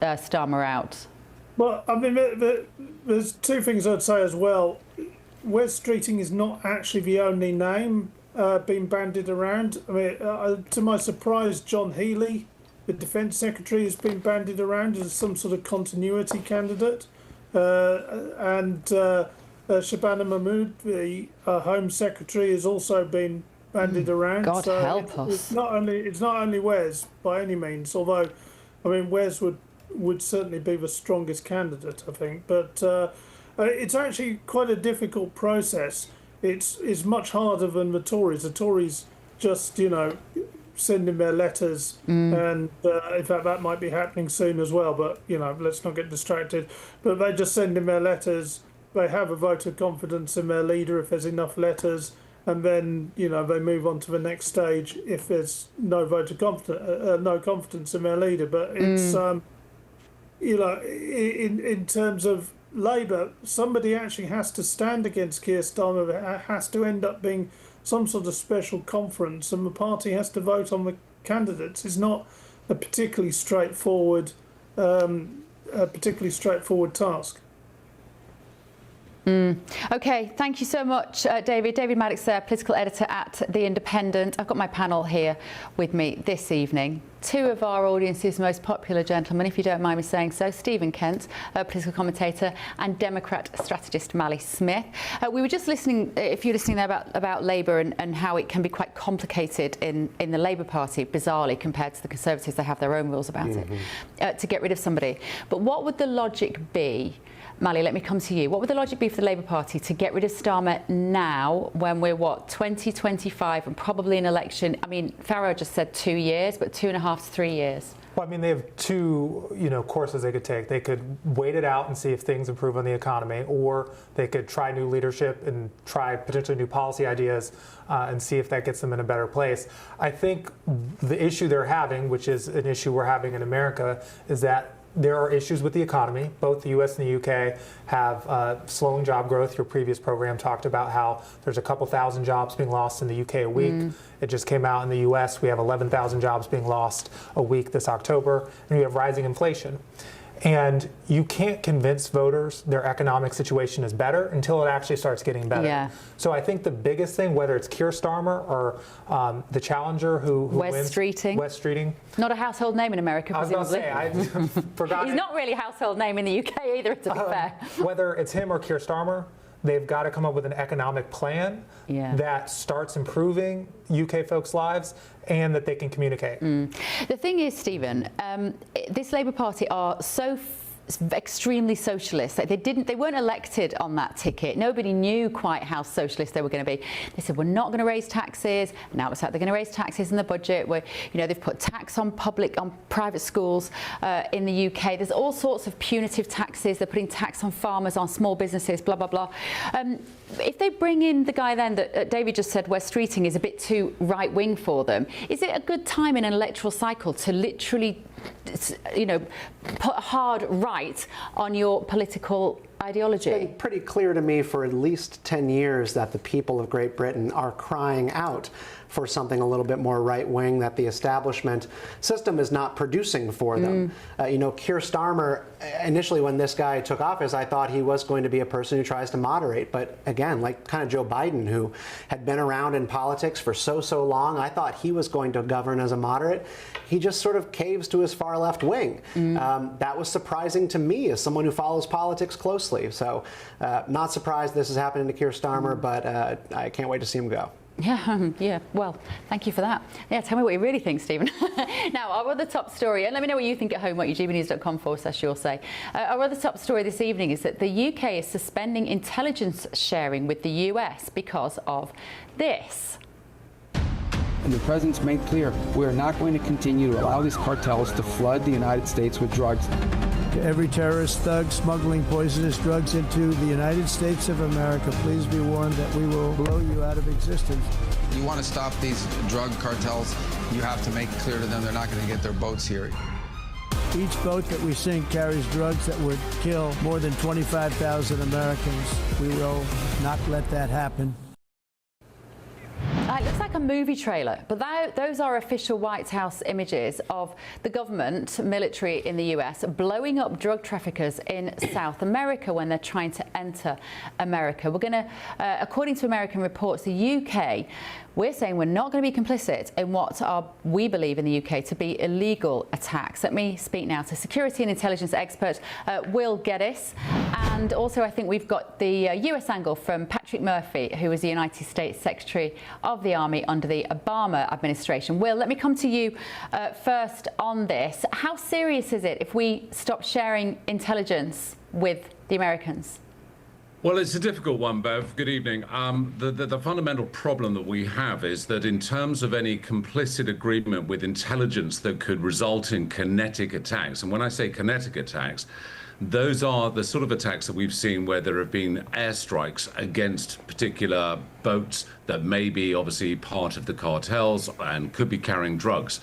Starmer out? Well, I mean, there's two things I'd say as well. Wes Streeting is not actually the only name being bandied around. I mean, to my surprise, John Healey, the Defence Secretary, has been bandied around as some sort of continuity candidate. And Shabana Mahmood, the Home Secretary, has also been bandied around. God so help us. It's not only Wes by any means, although, I mean, Wes would certainly be the strongest candidate, I think. But it's actually quite a difficult process. It's much harder than the Tories. The Tories just, send in their letters, and in fact that might be happening soon as well. But let's not get distracted. But they just send in their letters. They have a vote of confidence in their leader if there's enough letters, and then they move on to the next stage if there's no vote of confidence in their leader. But it's in terms of Labour, somebody actually has to stand against Keir Starmer. There has to end up being some sort of special conference, and the party has to vote on the candidates. It's not a particularly straightforward task. Okay, thank you so much, David. David Maddox there, political editor at The Independent. I've got my panel here with me this evening. Two of our audience's most popular gentlemen, if you don't mind me saying so, Stephen Kent, a political commentator, and Democrat strategist Mally Smith. We were just listening, if you're listening there, about Labour and how it can be quite complicated in the Labour Party, bizarrely, compared to the Conservatives. They have their own rules about it, to get rid of somebody. But what would the logic be? Mally, let me come to you. What would the logic be for the Labour Party to get rid of Starmer now, when we're, 2025, and probably an election? I mean, Farrow just said 2 years, but 2.5 to 3 years. Well, I mean, they have two, courses they could take. They could wait it out and see if things improve on the economy, or they could try new leadership and try potentially new policy ideas and see if that gets them in a better place. I think the issue they're having, which is an issue we're having in America, is that there are issues with the economy. Both the US and the UK have slowing job growth. Your previous program talked about how there's a couple thousand jobs being lost in the UK a week. It just came out in the US. We have 11,000 jobs being lost a week this October, and we have rising inflation. And you can't convince voters their economic situation is better until it actually starts getting better. Yeah. So I think the biggest thing, whether it's Keir Starmer or the challenger who Wes wins, Streeting. Wes Streeting. Not a household name in America, presumably. I was going to say, I forgot. He's not really a household name in the UK either, to be fair. Whether it's him or Keir Starmer, they've got to come up with an economic plan that starts improving UK folks' lives and that they can communicate. The thing is, Stephen, this Labour Party are so extremely socialist. They weren't elected on that ticket. Nobody knew quite how socialist they were going to be. They said, we're not going to raise taxes. Now it's like they're going to raise taxes in the budget, where they've put tax on private schools in the UK. There's all sorts of punitive taxes. They're putting tax on farmers, on small businesses, blah blah blah. If they bring in the guy then that David just said, Wes Streeting, is a bit too right wing for them, is it a good time in an electoral cycle to literally put hard right on your political ideology? It's been pretty clear to me for at least 10 years that the people of Great Britain are crying out for something a little bit more right-wing, that the establishment system is not producing for them. Keir Starmer, initially when this guy took office, I thought he was going to be a person who tries to moderate. But again, like kind of Joe Biden, who had been around in politics for so long, I thought he was going to govern as a moderate. He just sort of caves to his far left wing. That was surprising to me as someone who follows politics closely. So not surprised this is happening to Keir Starmer, but I can't wait to see him go. Yeah, well, thank you for that. Yeah, tell me what you really think, Stephen. Now, our other top story, and let me know what you think at home, UGBnews.com/you'll say. Our other top story this evening is that the UK is suspending intelligence sharing with the US because of this. And the president's made clear we are not going to continue to allow these cartels to flood the United States with drugs. To every terrorist thug smuggling poisonous drugs into the United States of America, please be warned that we will blow you out of existence. You want to stop these drug cartels, you have to make it clear to them they're not going to get their boats here. Each boat that we sink carries drugs that would kill more than 25,000 Americans. We will not let that happen. It looks like a movie trailer, but those are official White House images of the government military in the US blowing up drug traffickers in South America when they're trying to enter America. We're going to, according to American reports, the UK, we're saying we're not going to be complicit in what are, we believe in the UK, to be illegal attacks. Let me speak now to security and intelligence expert Will Geddes. And also I think we've got the US angle from Patrick Murphy, who was the United States Secretary of the Army under the Obama administration. Will, let me come to you first on this. How serious is it if we stop sharing intelligence with the Americans? Well, it's a difficult one, Bev. Good evening. The fundamental problem that we have is that in terms of any complicit agreement with intelligence that could result in kinetic attacks, and when I say kinetic attacks, those are the sort of attacks that we've seen where there have been airstrikes against particular boats that may be obviously part of the cartels and could be carrying drugs.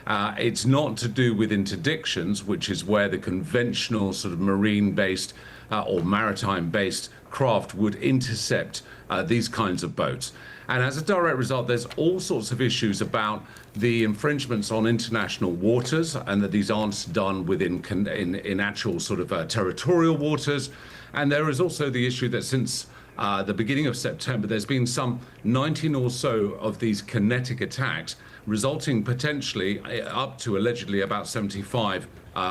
It's not to do with interdictions, which is where the conventional sort of marine-based or maritime-based craft would intercept these kinds of boats. And as a direct result, there's all sorts of issues about the infringements on international waters, and that these aren't done within in actual sort of territorial waters. And there is also the issue that since the beginning of September, there's been some 19 or so of these kinetic attacks, resulting potentially up to allegedly about 75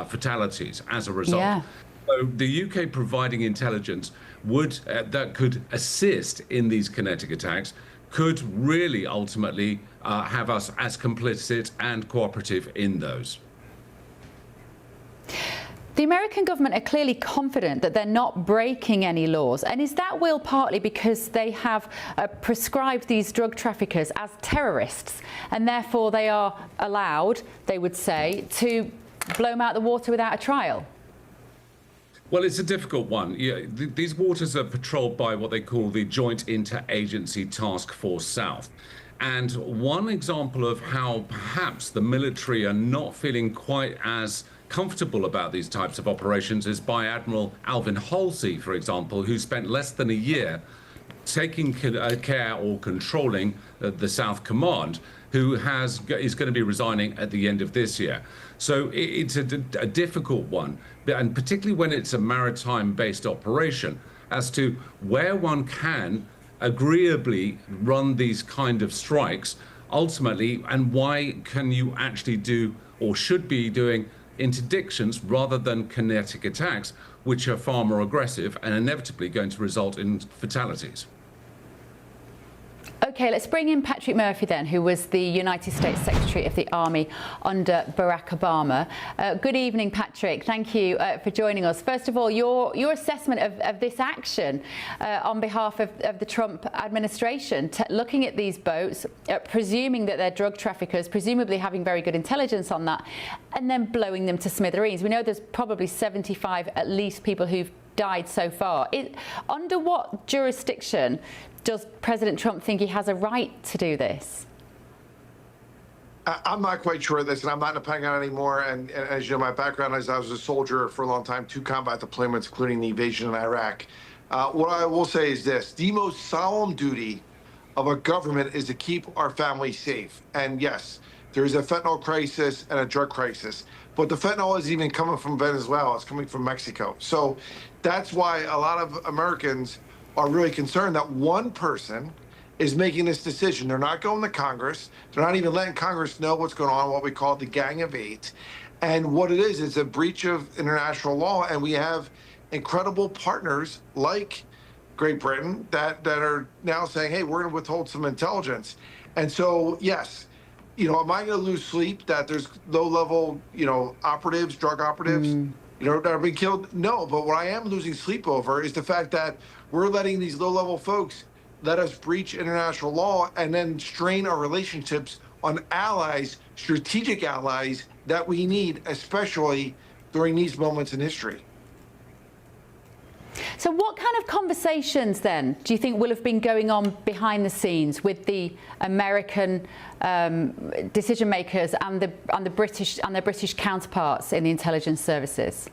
fatalities as a result. Yeah. So the UK providing intelligence that could assist in these kinetic attacks could really ultimately have us as complicit and cooperative in those. The American government are clearly confident that they're not breaking any laws. And is that, Will, partly because they have prescribed these drug traffickers as terrorists, and therefore they are allowed, they would say, to blow them out of the water without a trial? Well, it's a difficult one. Yeah, these waters are patrolled by what they call the Joint Interagency Task Force South. And one example of how perhaps the military are not feeling quite as comfortable about these types of operations is by Admiral Alvin Halsey, for example, who spent less than a year taking care or controlling the South Command, who is going to be resigning at the end of this year. So it's a difficult one, and particularly when it's a maritime-based operation, as to where one can agreeably run these kind of strikes ultimately, and why can you actually do or should be doing interdictions rather than kinetic attacks, which are far more aggressive and inevitably going to result in fatalities. OK, let's bring in Patrick Murphy then, who was the United States Secretary of the Army under Barack Obama. Good evening, Patrick. Thank you for joining us. First of all, your assessment of this action on behalf of the Trump administration, looking at these boats, presuming that they're drug traffickers, presumably having very good intelligence on that, and then blowing them to smithereens. We know there's probably 75 at least people who've died so far. Under what jurisdiction does President Trump think he has a right to do this? I'm not quite sure of this, and I'm not in the Pentagon anymore. And as you know, my background is I was a soldier for a long time, 2 combat deployments, including the invasion in Iraq. What I will say is this: the most solemn duty of a government is to keep our families safe. And yes, there is a fentanyl crisis and a drug crisis, but the fentanyl isn't even coming from Venezuela; it's coming from Mexico. So that's why a lot of Americans are really concerned that one person is making this decision. They're not going to Congress. They're not even letting Congress know what's going on, what we call the Gang of Eight. And what it is a breach of international law. And we have incredible partners like Great Britain that are now saying, hey, we're going to withhold some intelligence. And so, yes, am I going to lose sleep that there's low-level, operatives, drug operatives, that are being killed? No, but what I am losing sleep over is the fact that we're letting these low-level folks let us breach international law and then strain our relationships on allies, strategic allies that we need, especially during these moments in history. So what kind of conversations then do you think will have been going on behind the scenes with the American decision makers and the British and their British counterparts in the intelligence services?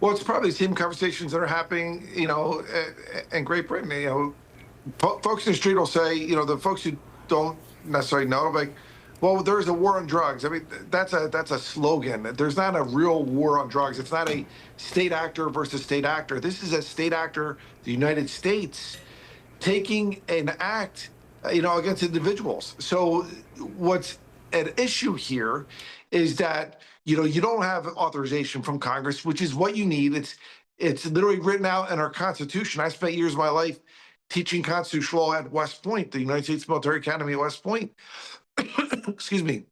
Well, it's probably the same conversations that are happening, in Great Britain. folks in the street will say, you know, the folks who don't necessarily know, like, well, there's a war on drugs. I mean, that's a slogan. There's not a real war on drugs. It's not a state actor versus state actor. This is a state actor, the United States, taking an act, you know, against individuals. So what's at issue here is that, you know, you don't have authorization from Congress, which is what you need. It's literally written out in our Constitution. I spent years of my life teaching constitutional law at West Point, the United States Military Academy at West Point. Excuse me.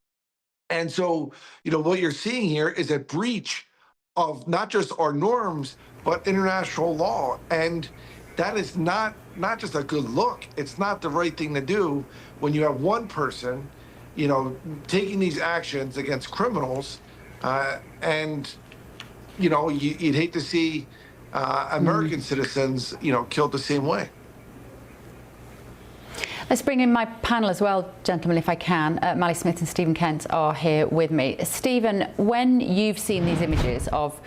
And so, you know, what you're seeing here is a breach of not just our norms, but international law. And that is not just a good look. It's not the right thing to do when you have one person, you know, taking these actions against criminals. And, you know, you'd hate to see American citizens, you know, killed the same way. Let's bring in my panel as well, gentlemen, if I can. Mally Smith and Stephen Kent are here with me. Stephen, when you've seen these images of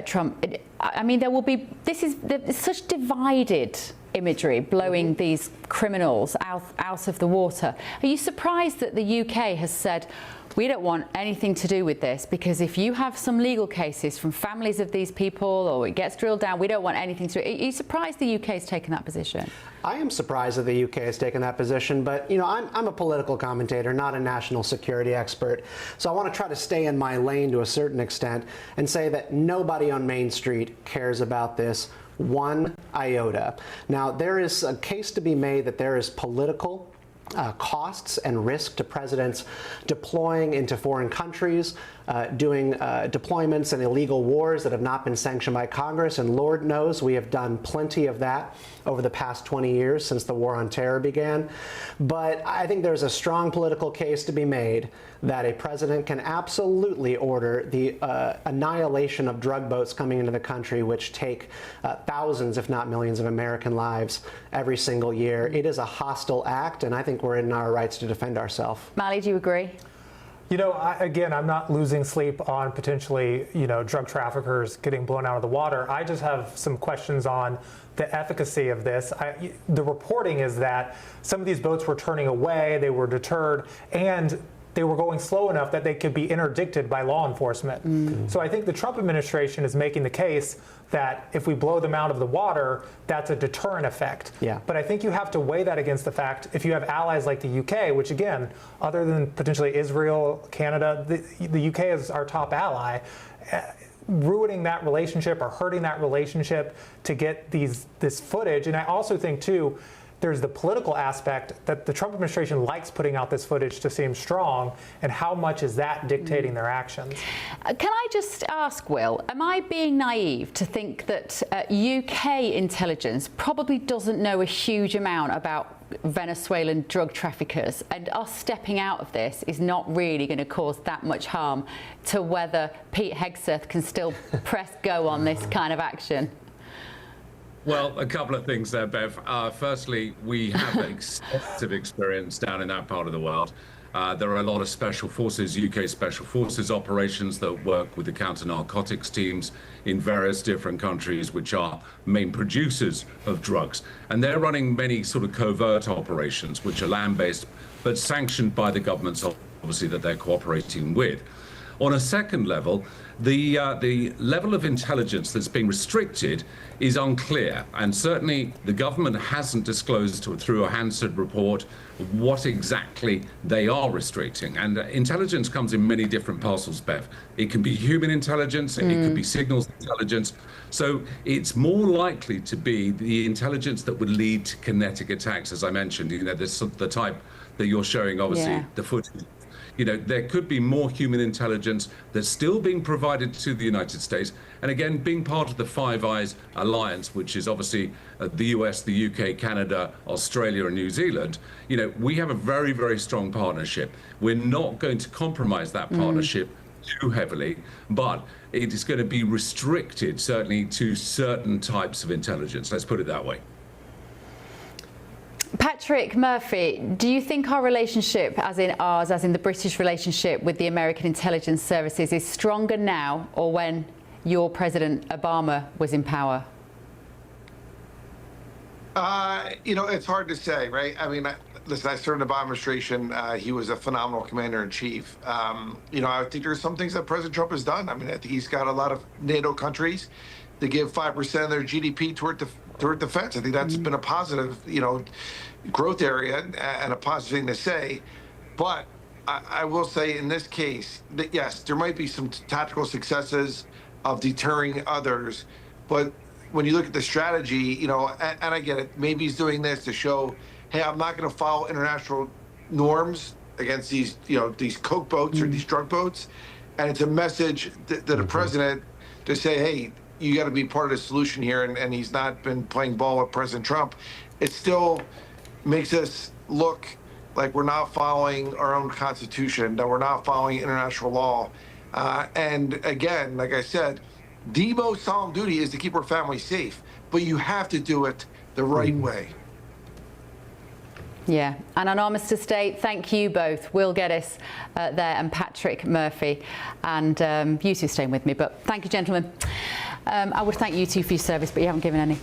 Trump, I mean, there's such divided imagery blowing these criminals out of the water. Are you surprised that the UK has said, we don't want anything to do with this, because if you have some legal cases from families of these people or it gets drilled down, we don't want anything to do? Are you surprised the UK has taken that position? I am surprised that the UK has taken that position, but, you know, I'm a political commentator, not a national security expert. So I want to try to stay in my lane to a certain extent and say that nobody on Main Street cares about this one iota. Now, there is a case to be made that there is political costs and risk to presidents deploying into foreign countries, doing deployments in illegal wars that have not been sanctioned by Congress. And Lord knows we have done plenty of that over the past 20 years since the war on terror began. But I think there's a strong political case to be made that a president can absolutely order the annihilation of drug boats coming into the country, which take thousands, if not millions, of American lives every single year. It is a hostile act, and I think we're in our rights to defend ourselves. Mally, do you agree? You know, again, I'm not losing sleep on potentially, you know, drug traffickers getting blown out of the water. I just have some questions on the efficacy of this. The reporting is that some of these boats were turning away, they were deterred, and they were going slow enough that they could be interdicted by law enforcement. So I think the Trump administration is making the case that if we blow them out of the water, that's a deterrent effect. Yeah. But I think you have to weigh that against the fact, if you have allies like the UK, which again, other than potentially Israel, Canada, the UK is our top ally, ruining that relationship or hurting that relationship to get this footage. And I also think too, there's the political aspect that the Trump administration likes putting out this footage to seem strong, and how much is that dictating their actions? Can I just ask, Will, am I being naive to think that UK intelligence probably doesn't know a huge amount about Venezuelan drug traffickers, and us stepping out of this is not really going to cause that much harm to whether Pete Hegseth can still press go on this kind of action? Well, a couple of things there, Bev. Firstly, we have extensive experience down in that part of the world. There are a lot of special forces, UK special forces operations that work with the counter-narcotics teams in various different countries, which are main producers of drugs. And they're running many sort of covert operations, which are land-based, but sanctioned by the governments, obviously, that they're cooperating with. On a second level, the level of intelligence that's being restricted is unclear, and certainly the government hasn't disclosed through a Hansard report what exactly they are restricting. And intelligence comes in many different parcels, Bev. It can be human intelligence, it could be signals intelligence. So it's more likely to be the intelligence that would lead to kinetic attacks, as I mentioned. You know, the type that you're showing, obviously, the footage. You know, there could be more human intelligence that's still being provided to the United States. And again, being part of the Five Eyes alliance, which is obviously the US, the UK, Canada, Australia, and New Zealand, you know, we have a very, very strong partnership. We're not going to compromise that partnership too heavily, but it is going to be restricted, certainly, to certain types of intelligence. Let's put it that way. Patrick Murphy, do you think our relationship, as in the British relationship with the American intelligence services, is stronger now or when your President Obama was in power? You know, it's hard to say, right? I mean, listen, I served in the Obama administration. He was a phenomenal commander-in-chief. You know, I think there's some things that President Trump has done. I mean, I think he's got a lot of NATO countries to give 5% of their GDP toward defense. I think that's been a positive, you know, growth area and a positive thing to say. But I will say in this case that, yes, there might be some tactical successes of deterring others. But when you look at the strategy, you know, and I get it, maybe he's doing this to show, hey, I'm not going to follow international norms against these, you know, these coke boats or these drug boats. And it's a message that the president to say, hey, you got to be part of the solution here. And he's not been playing ball with President Trump. It still makes us look like we're not following our own constitution, that we're not following international law. And again, like I said, the most solemn duty is to keep our families safe, but you have to do it the right way. Yeah, and on Armistice Day, thank you both, Will Geddes there and Patrick Murphy, and you two staying with me, but thank you, gentlemen. I would thank you two for your service, but you haven't given any.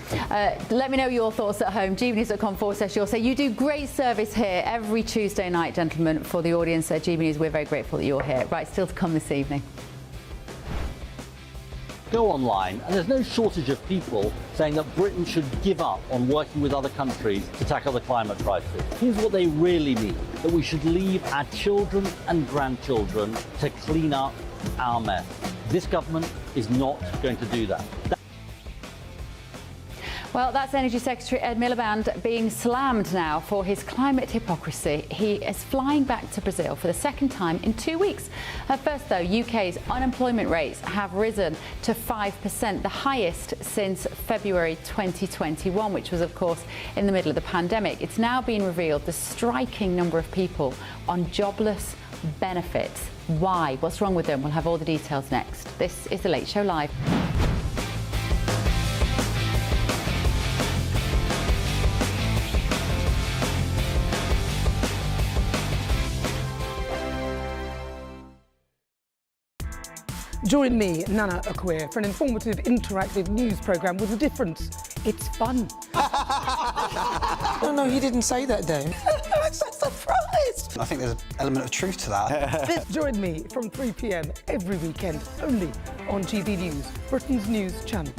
Let me know your thoughts at home. gbnews.com/. You'll say you do great service here every Tuesday night, gentlemen, for the audience at GB News. We're very grateful that you're here. Right, still to come this evening. Go online, and there's no shortage of people saying that Britain should give up on working with other countries to tackle the climate crisis. Here's what they really mean: that we should leave our children and grandchildren to clean up our mess. This government is not going to do that. Well, that's Energy Secretary Ed Miliband being slammed now for his climate hypocrisy. He is flying back to Brazil for the second time in 2 weeks. First, though, UK's unemployment rates have risen to 5%, the highest since February 2021, which was, of course, in the middle of the pandemic. It's now been revealed the striking number of people on jobless benefits. Why? What's wrong with them? We'll have all the details next. This is The Late Show Live. Join me, Nana Akwe, for an informative, interactive news programme with a difference. It's fun. No, he didn't say that, Dave. I'm so surprised. I think there's an element of truth to that. Join me from 3 p.m. every weekend, only on GB News, Britain's news channel.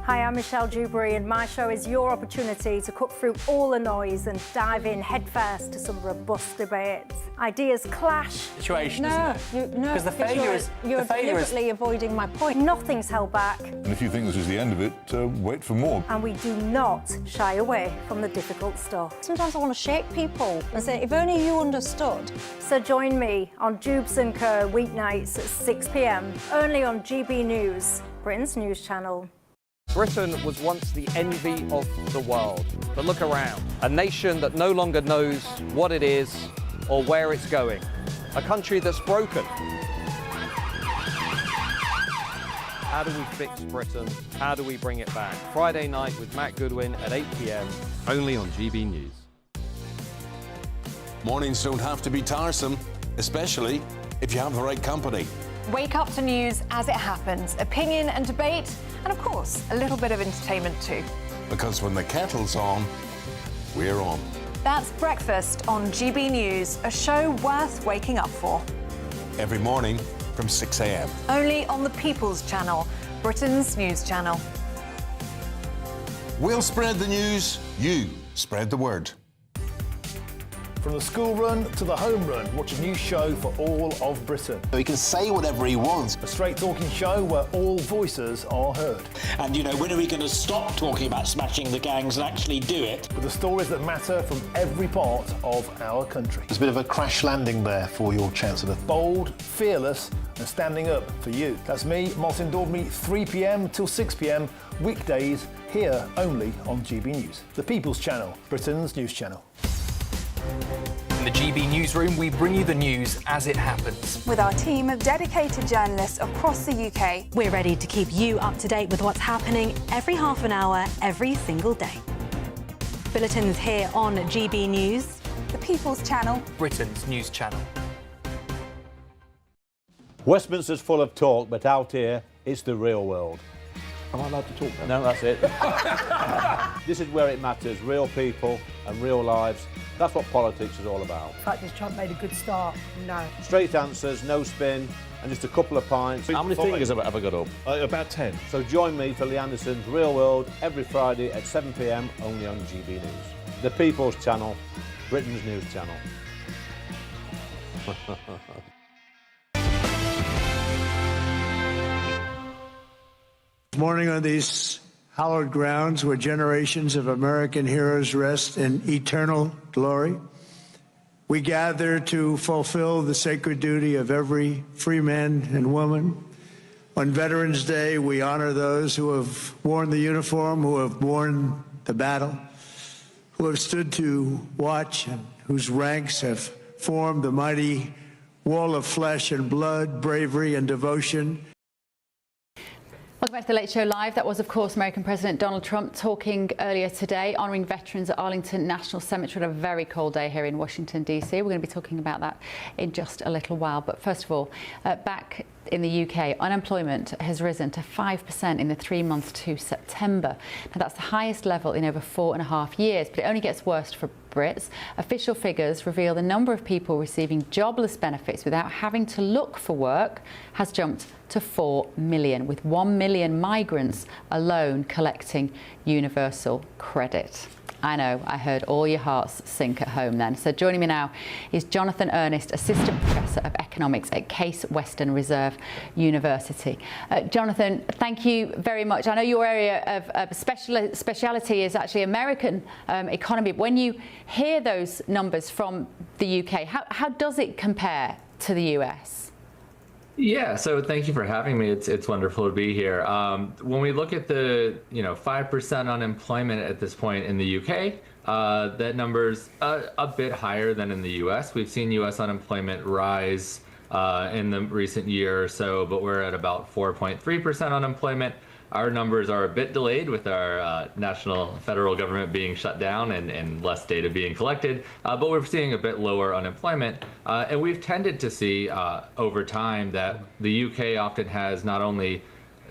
Hi, I'm Michelle Dewberry, and my show is your opportunity to cut through all the noise and dive in headfirst to some robust debates. Ideas clash. Situation, isn't it? No, because the failure is you're deliberately avoiding my point. Nothing's held back. And if you think this is the end of it, wait for more. And we do not shy away from the difficult stuff. Sometimes I want to shake people and say, if only you understood. So join me on Jubes & Co. weeknights at 6 p.m. only on GB News, Britain's news channel. Britain was once the envy of the world, but look around. A nation that no longer knows what it is or where it's going. A country that's broken. How do we fix Britain? How do we bring it back? Friday night with Matt Goodwin at 8 p.m, only on GB News. Mornings don't have to be tiresome, especially if you have the right company. Wake up to news as it happens, opinion and debate, and of course, a little bit of entertainment too. Because when the kettle's on, we're on. That's Breakfast on GB News, a show worth waking up for. Every morning from 6 a.m. Only on the People's Channel, Britain's news channel. We'll spread the news, you spread the word. From the school run to the home run, watch a new show for all of Britain. He can say whatever he wants. A straight talking show where all voices are heard. And, you know, when are we going to stop talking about smashing the gangs and actually do it? With the stories that matter from every part of our country. There's a bit of a crash landing there for your Chancellor. Bold, fearless and standing up for you. That's me, Martin Daubney, 3 p.m. till 6 p.m, weekdays, here only on GB News. The People's Channel, Britain's news channel. In the GB Newsroom, we bring you the news as it happens. With our team of dedicated journalists across the UK, we're ready to keep you up to date with what's happening every half an hour, every single day. Bulletins here on GB News. The People's Channel, Britain's news channel. Westminster's full of talk, but out here, it's the real world. Am I allowed to talk now? No, that's it. This is where it matters, real people and real lives. That's what politics is all about. In fact, has Trump made a good start? No. Straight answers, no spin, and just a couple of pints. How many fingers have I got up? About 10. So join me for Lee Anderson's Real World every Friday at 7 p.m. only on GB News. The People's Channel, Britain's news channel. This morning on these hallowed grounds where generations of American heroes rest in eternal glory, we gather to fulfill the sacred duty of every free man and woman. On Veterans Day, we honor those who have worn the uniform, who have borne the battle, who have stood to watch and whose ranks have formed the mighty wall of flesh and blood, bravery and devotion. Welcome back to The Late Show Live. That was, of course, American President Donald Trump talking earlier today, honouring veterans at Arlington National Cemetery on a very cold day here in Washington, D.C. We're going to be talking about that in just a little while. But first of all, back in the UK, unemployment has risen to 5% in the 3 months to September. Now, that's the highest level in over 4.5 years, but it only gets worse for Brits. Official figures reveal the number of people receiving jobless benefits without having to look for work has jumped to 4 million, with 1 million migrants alone collecting universal credit. I know, I heard all your hearts sink at home then. So joining me now is Jonathan Ernest, Assistant Professor of Economics at Case Western Reserve University. Jonathan, thank you very much. I know your area of speciality is actually American economy. When you hear those numbers from the UK, how does it compare to the US? Yeah, so thank you for having me. It's wonderful to be here. When we look at the 5% unemployment at this point in the UK, that number's a bit higher than in the US. We've seen US unemployment rise in the recent year or so, but we're at about 4.3% unemployment. Our numbers are a bit delayed with our national federal government being shut down and less data being collected, but we're seeing a bit lower unemployment. And we've tended to see over time that the UK often has not only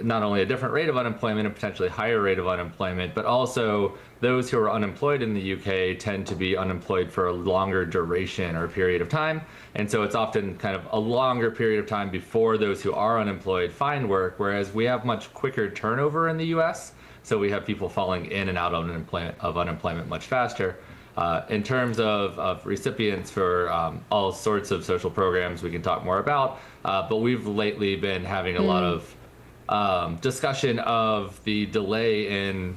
a different rate of unemployment and potentially higher rate of unemployment, but also those who are unemployed in the UK tend to be unemployed for a longer duration or period of time. And so it's often kind of a longer period of time before those who are unemployed find work, whereas we have much quicker turnover in the US. So we have people falling in and out of unemployment much faster. In terms of recipients for all sorts of social programs we can talk more about, but we've lately been having a lot of discussion of the delay in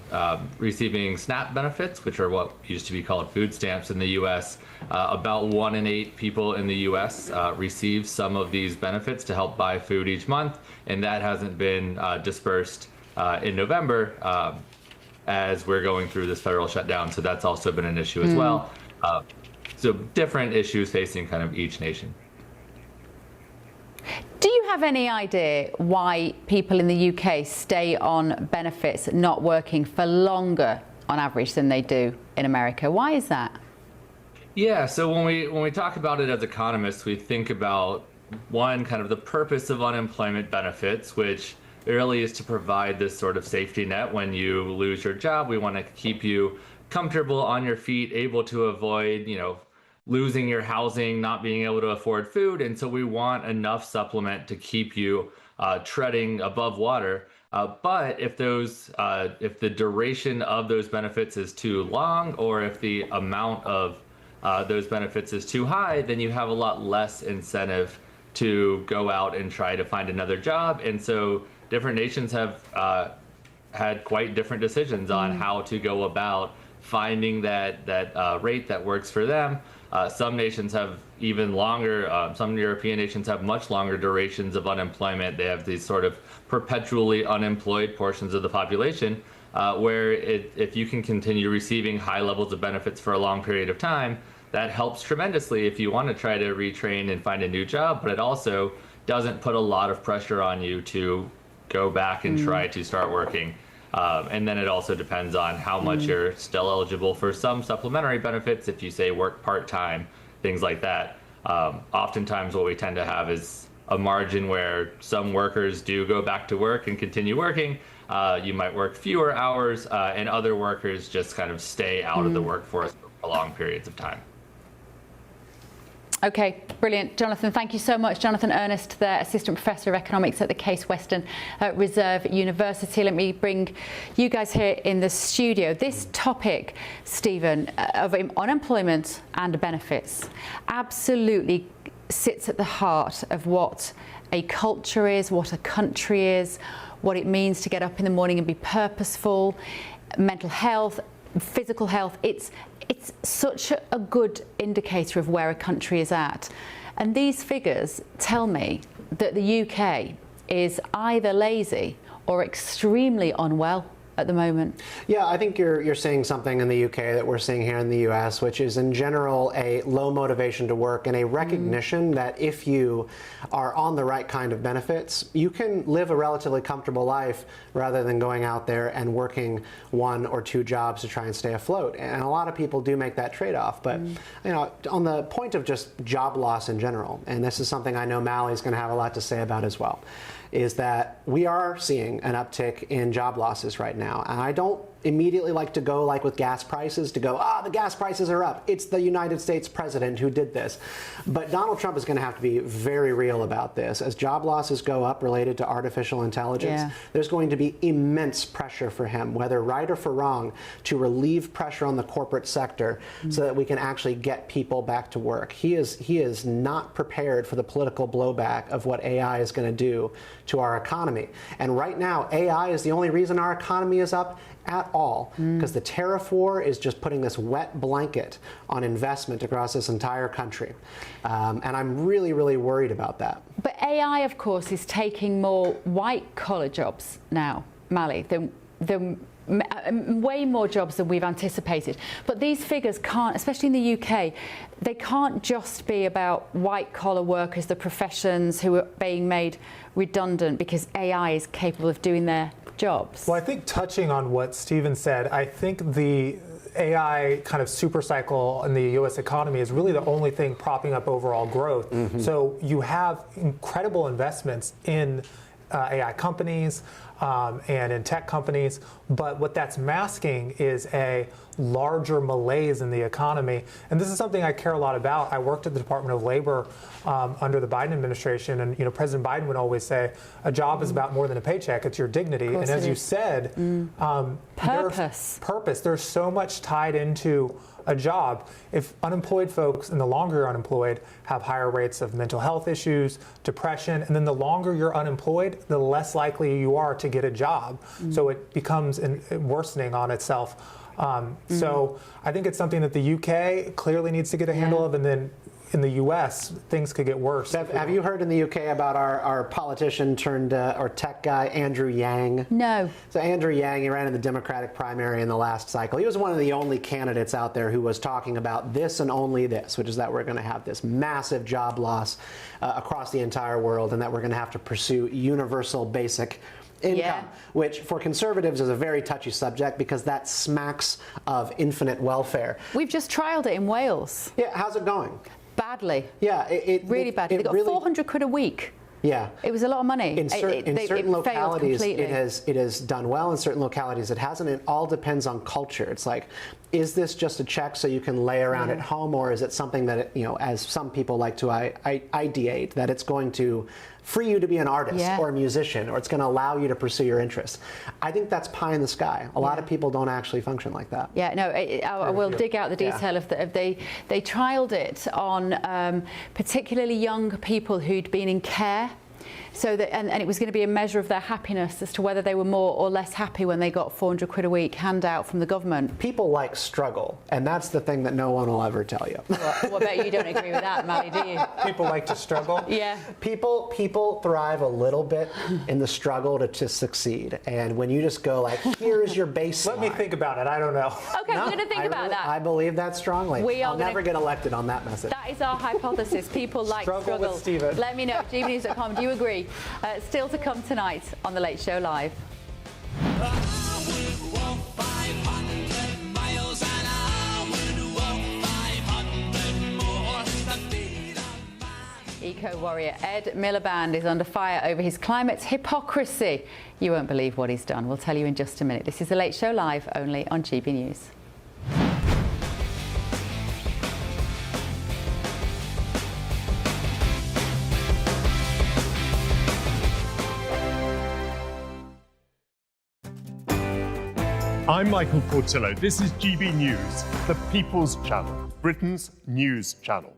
receiving SNAP benefits, which are what used to be called food stamps in the U.S. About 1 in 8 people in the U.S. Receive some of these benefits to help buy food each month, and that hasn't been dispersed in November as we're going through this federal shutdown. So that's also been an issue as well. So different issues facing kind of each nation. Do you have any idea why people in the UK stay on benefits not working for longer on average than they do in America? Why is that? Yeah, so when we talk about it as economists, we think about one, kind of the purpose of unemployment benefits, which really is to provide this sort of safety net when you lose your job. We want to keep you comfortable on your feet, able to avoid, losing your housing, not being able to afford food. And so we want enough supplement to keep you treading above water. But if the duration of those benefits is too long, or if the amount of those benefits is too high, then you have a lot less incentive to go out and try to find another job. And so different nations have had quite different decisions on how to go about finding that rate that works for them. Some nations have even longer, some European nations have much longer durations of unemployment. They have these sort of perpetually unemployed portions of the population where if you can continue receiving high levels of benefits for a long period of time, that helps tremendously if you want to try to retrain and find a new job, but it also doesn't put a lot of pressure on you to go back and try to start working. And then it also depends on how much you're still eligible for some supplementary benefits if you say work part-time, things like that. Oftentimes what we tend to have is a margin where some workers do go back to work and continue working. You might work fewer hours, and other workers just kind of stay out of the workforce for long periods of time. Okay, brilliant. Jonathan, thank you so much. Jonathan Ernest, the Assistant Professor of Economics at the Case Western Reserve University. Let me bring you guys here in the studio. This topic, Stephen, of unemployment and benefits absolutely sits at the heart of what a culture is, what a country is, what it means to get up in the morning and be purposeful, mental health, physical health. It's such a good indicator of where a country is at. And these figures tell me that the UK is either lazy or extremely unwell at the moment. Yeah, I think you're seeing something in the UK that we're seeing here in the US, which is in general a low motivation to work and a recognition that if you are on the right kind of benefits, you can live a relatively comfortable life rather than going out there and working 1 or 2 jobs to try and stay afloat. And a lot of people do make that trade-off. But you know, on the point of just job loss in general, and this is something I know Mally's going to have a lot to say about as well, is that we are seeing an uptick in job losses right now. And I don't immediately like to go like with gas prices to go, the gas prices are up. It's the United States president who did this. But Donald Trump is going to have to be very real about this. As job losses go up related to artificial intelligence, there's going to be immense pressure for him, whether right or for wrong, to relieve pressure on the corporate sector so that we can actually get people back to work. He is not prepared for the political blowback of what AI is going to do to our economy. And right now, AI is the only reason our economy is up at all, because the tariff war is just putting this wet blanket on investment across this entire country. And I'm really, really worried about that. But AI, of course, is taking more white-collar jobs now, Mally, than way more jobs than we've anticipated. But these figures can't, especially in the UK, they can't just be about white-collar workers, the professions who are being made redundant because AI is capable of doing their jobs. Well, I think touching on what Stephen said, I think the AI kind of super cycle in the U.S. economy is really the only thing propping up overall growth. So you have incredible investments in AI companies and in tech companies, but what that's masking is a larger malaise in the economy. And this is something I care a lot about. I worked at the Department of Labor under the Biden administration, and President Biden would always say, a job is about more than a paycheck, it's your dignity. And as you said, purpose. There's so much tied into a job. If unemployed folks, and the longer you're unemployed, have higher rates of mental health issues, depression, and then the longer you're unemployed, the less likely you are to get a job. So it becomes worsening on itself. So I think it's something that the UK clearly needs to get a handle of, and then in the U.S., things could get worse. Have you heard in the UK about our politician turned or tech guy, Andrew Yang? No. So Andrew Yang, he ran in the Democratic primary in the last cycle. He was one of the only candidates out there who was talking about this and only this, which is that we're going to have this massive job loss across the entire world, and that we're going to have to pursue universal basic income, which for conservatives is a very touchy subject because that smacks of infinite welfare. We've just trialled it in Wales. Yeah, how's it going? Badly. Yeah, really badly. They got really, 400 quid a week. Yeah, it was a lot of money. In certain localities, it has done well. In certain localities, it hasn't. It all depends on culture. It's like, is this just a check so you can lay around at home, or is it something that as some people like to ideate, that it's going to free you to be an artist or a musician, or it's going to allow you to pursue your interests? I think that's pie in the sky. A lot of people don't actually function like that. Yeah, no, I will dig out the detail of they trialled it on particularly young people who'd been in care. So that, and it was going to be a measure of their happiness as to whether they were more or less happy when they got 400 quid a week handout from the government. People like struggle, and that's the thing that no one will ever tell you. Well, I bet you don't agree with that, Mally, do you? People like to struggle? Yeah. People thrive a little bit in the struggle to succeed. And when you just go like, here's your baseline. Let me think about it. I don't know. Okay, we're going to think about that. I believe that strongly. I'll never get elected on that message. That is our hypothesis. People like struggle. With Stephen. Let me know. gbnews.com. Do you agree? Still to come tonight on The Late Show Live. eco-warrior Ed Miliband is under fire over his climate hypocrisy. You won't believe what he's done. We'll tell you in just a minute. This is The Late Show live only on GB News. I'm Michael Portillo. This is GB News, the People's Channel, Britain's news channel.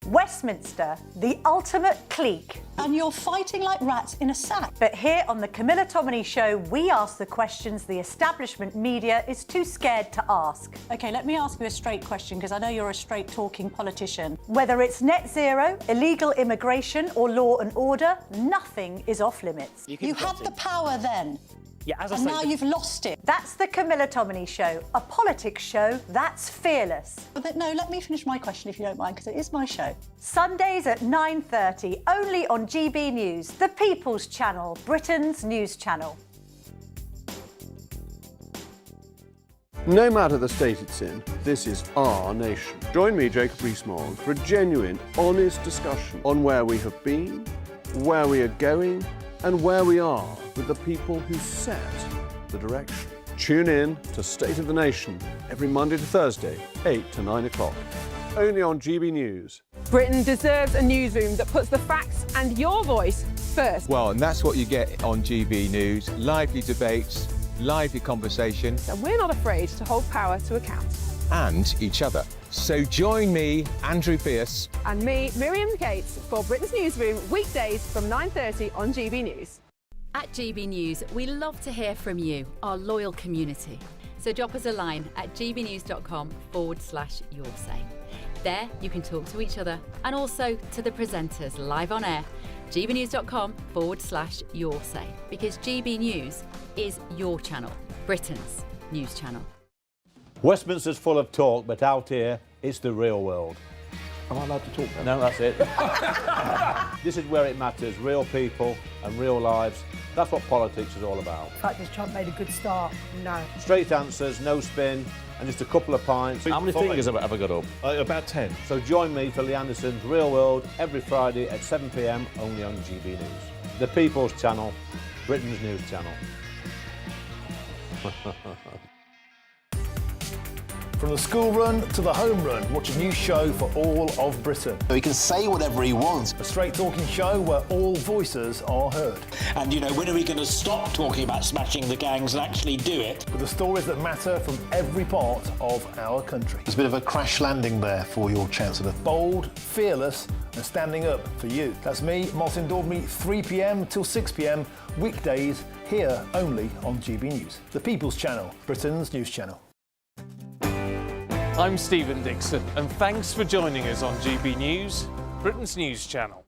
Westminster, the ultimate clique. And you're fighting like rats in a sack. But here on the Camilla Tominey Show, we ask the questions the establishment media is too scared to ask. OK, let me ask you a straight question, because I know you're a straight-talking politician. Whether it's net zero, illegal immigration or law and order, nothing is off limits. You had the power then. Yeah, as I and say, now you've lost it. That's the Camilla Tominey Show, a politics show that's fearless. But no, let me finish my question if you don't mind, because it is my show. Sundays at 9:30, only on GB News, the People's Channel, Britain's news channel. No matter the state it's in, this is our nation. Join me, Jacob Rees-Mogg, for a genuine, honest discussion on where we have been, where we are going, and where we are with the people who set the direction. Tune in to State of the Nation every Monday to Thursday, 8 to 9 o'clock. Only on GB News. Britain deserves a newsroom that puts the facts and your voice first. Well, and that's what you get on GB News. Lively debates, lively conversation. And we're not afraid to hold power to account. And each other. So join me, Andrew Pierce. And me, Miriam Gates, for Britain's Newsroom, weekdays from 9:30 on GB News. At GB News, we love to hear from you, our loyal community. So drop us a line at gbnews.com/yoursay. There you can talk to each other and also to the presenters live on air. gbnews.com/yoursay, because GB News is your channel, Britain's news channel. Westminster's full of talk, but out here, it's the real world. Am I allowed to talk then? No, that's it. This is where it matters, real people and real lives. That's what politics is all about. The fact that Trump made a good start, no. Straight answers, no spin, and just a couple of pints. How many fingers have I got up? About 10. So join me for Lee Anderson's Real World every Friday at 7 p.m, only on GB News. The People's Channel, Britain's news channel. From the school run to the home run, watch a new show for all of Britain. He can say whatever he wants. A straight-talking show where all voices are heard. And, you know, when are we going to stop talking about smashing the gangs and actually do it? With the stories that matter from every part of our country. There's a bit of a crash landing there for your Chancellor. Bold, fearless and standing up for you. That's me, Martin Daubney, 3 p.m. till 6 p.m, weekdays, here only on GB News. The People's Channel, Britain's news channel. I'm Stephen Dixon, and thanks for joining us on GB News, Britain's news channel.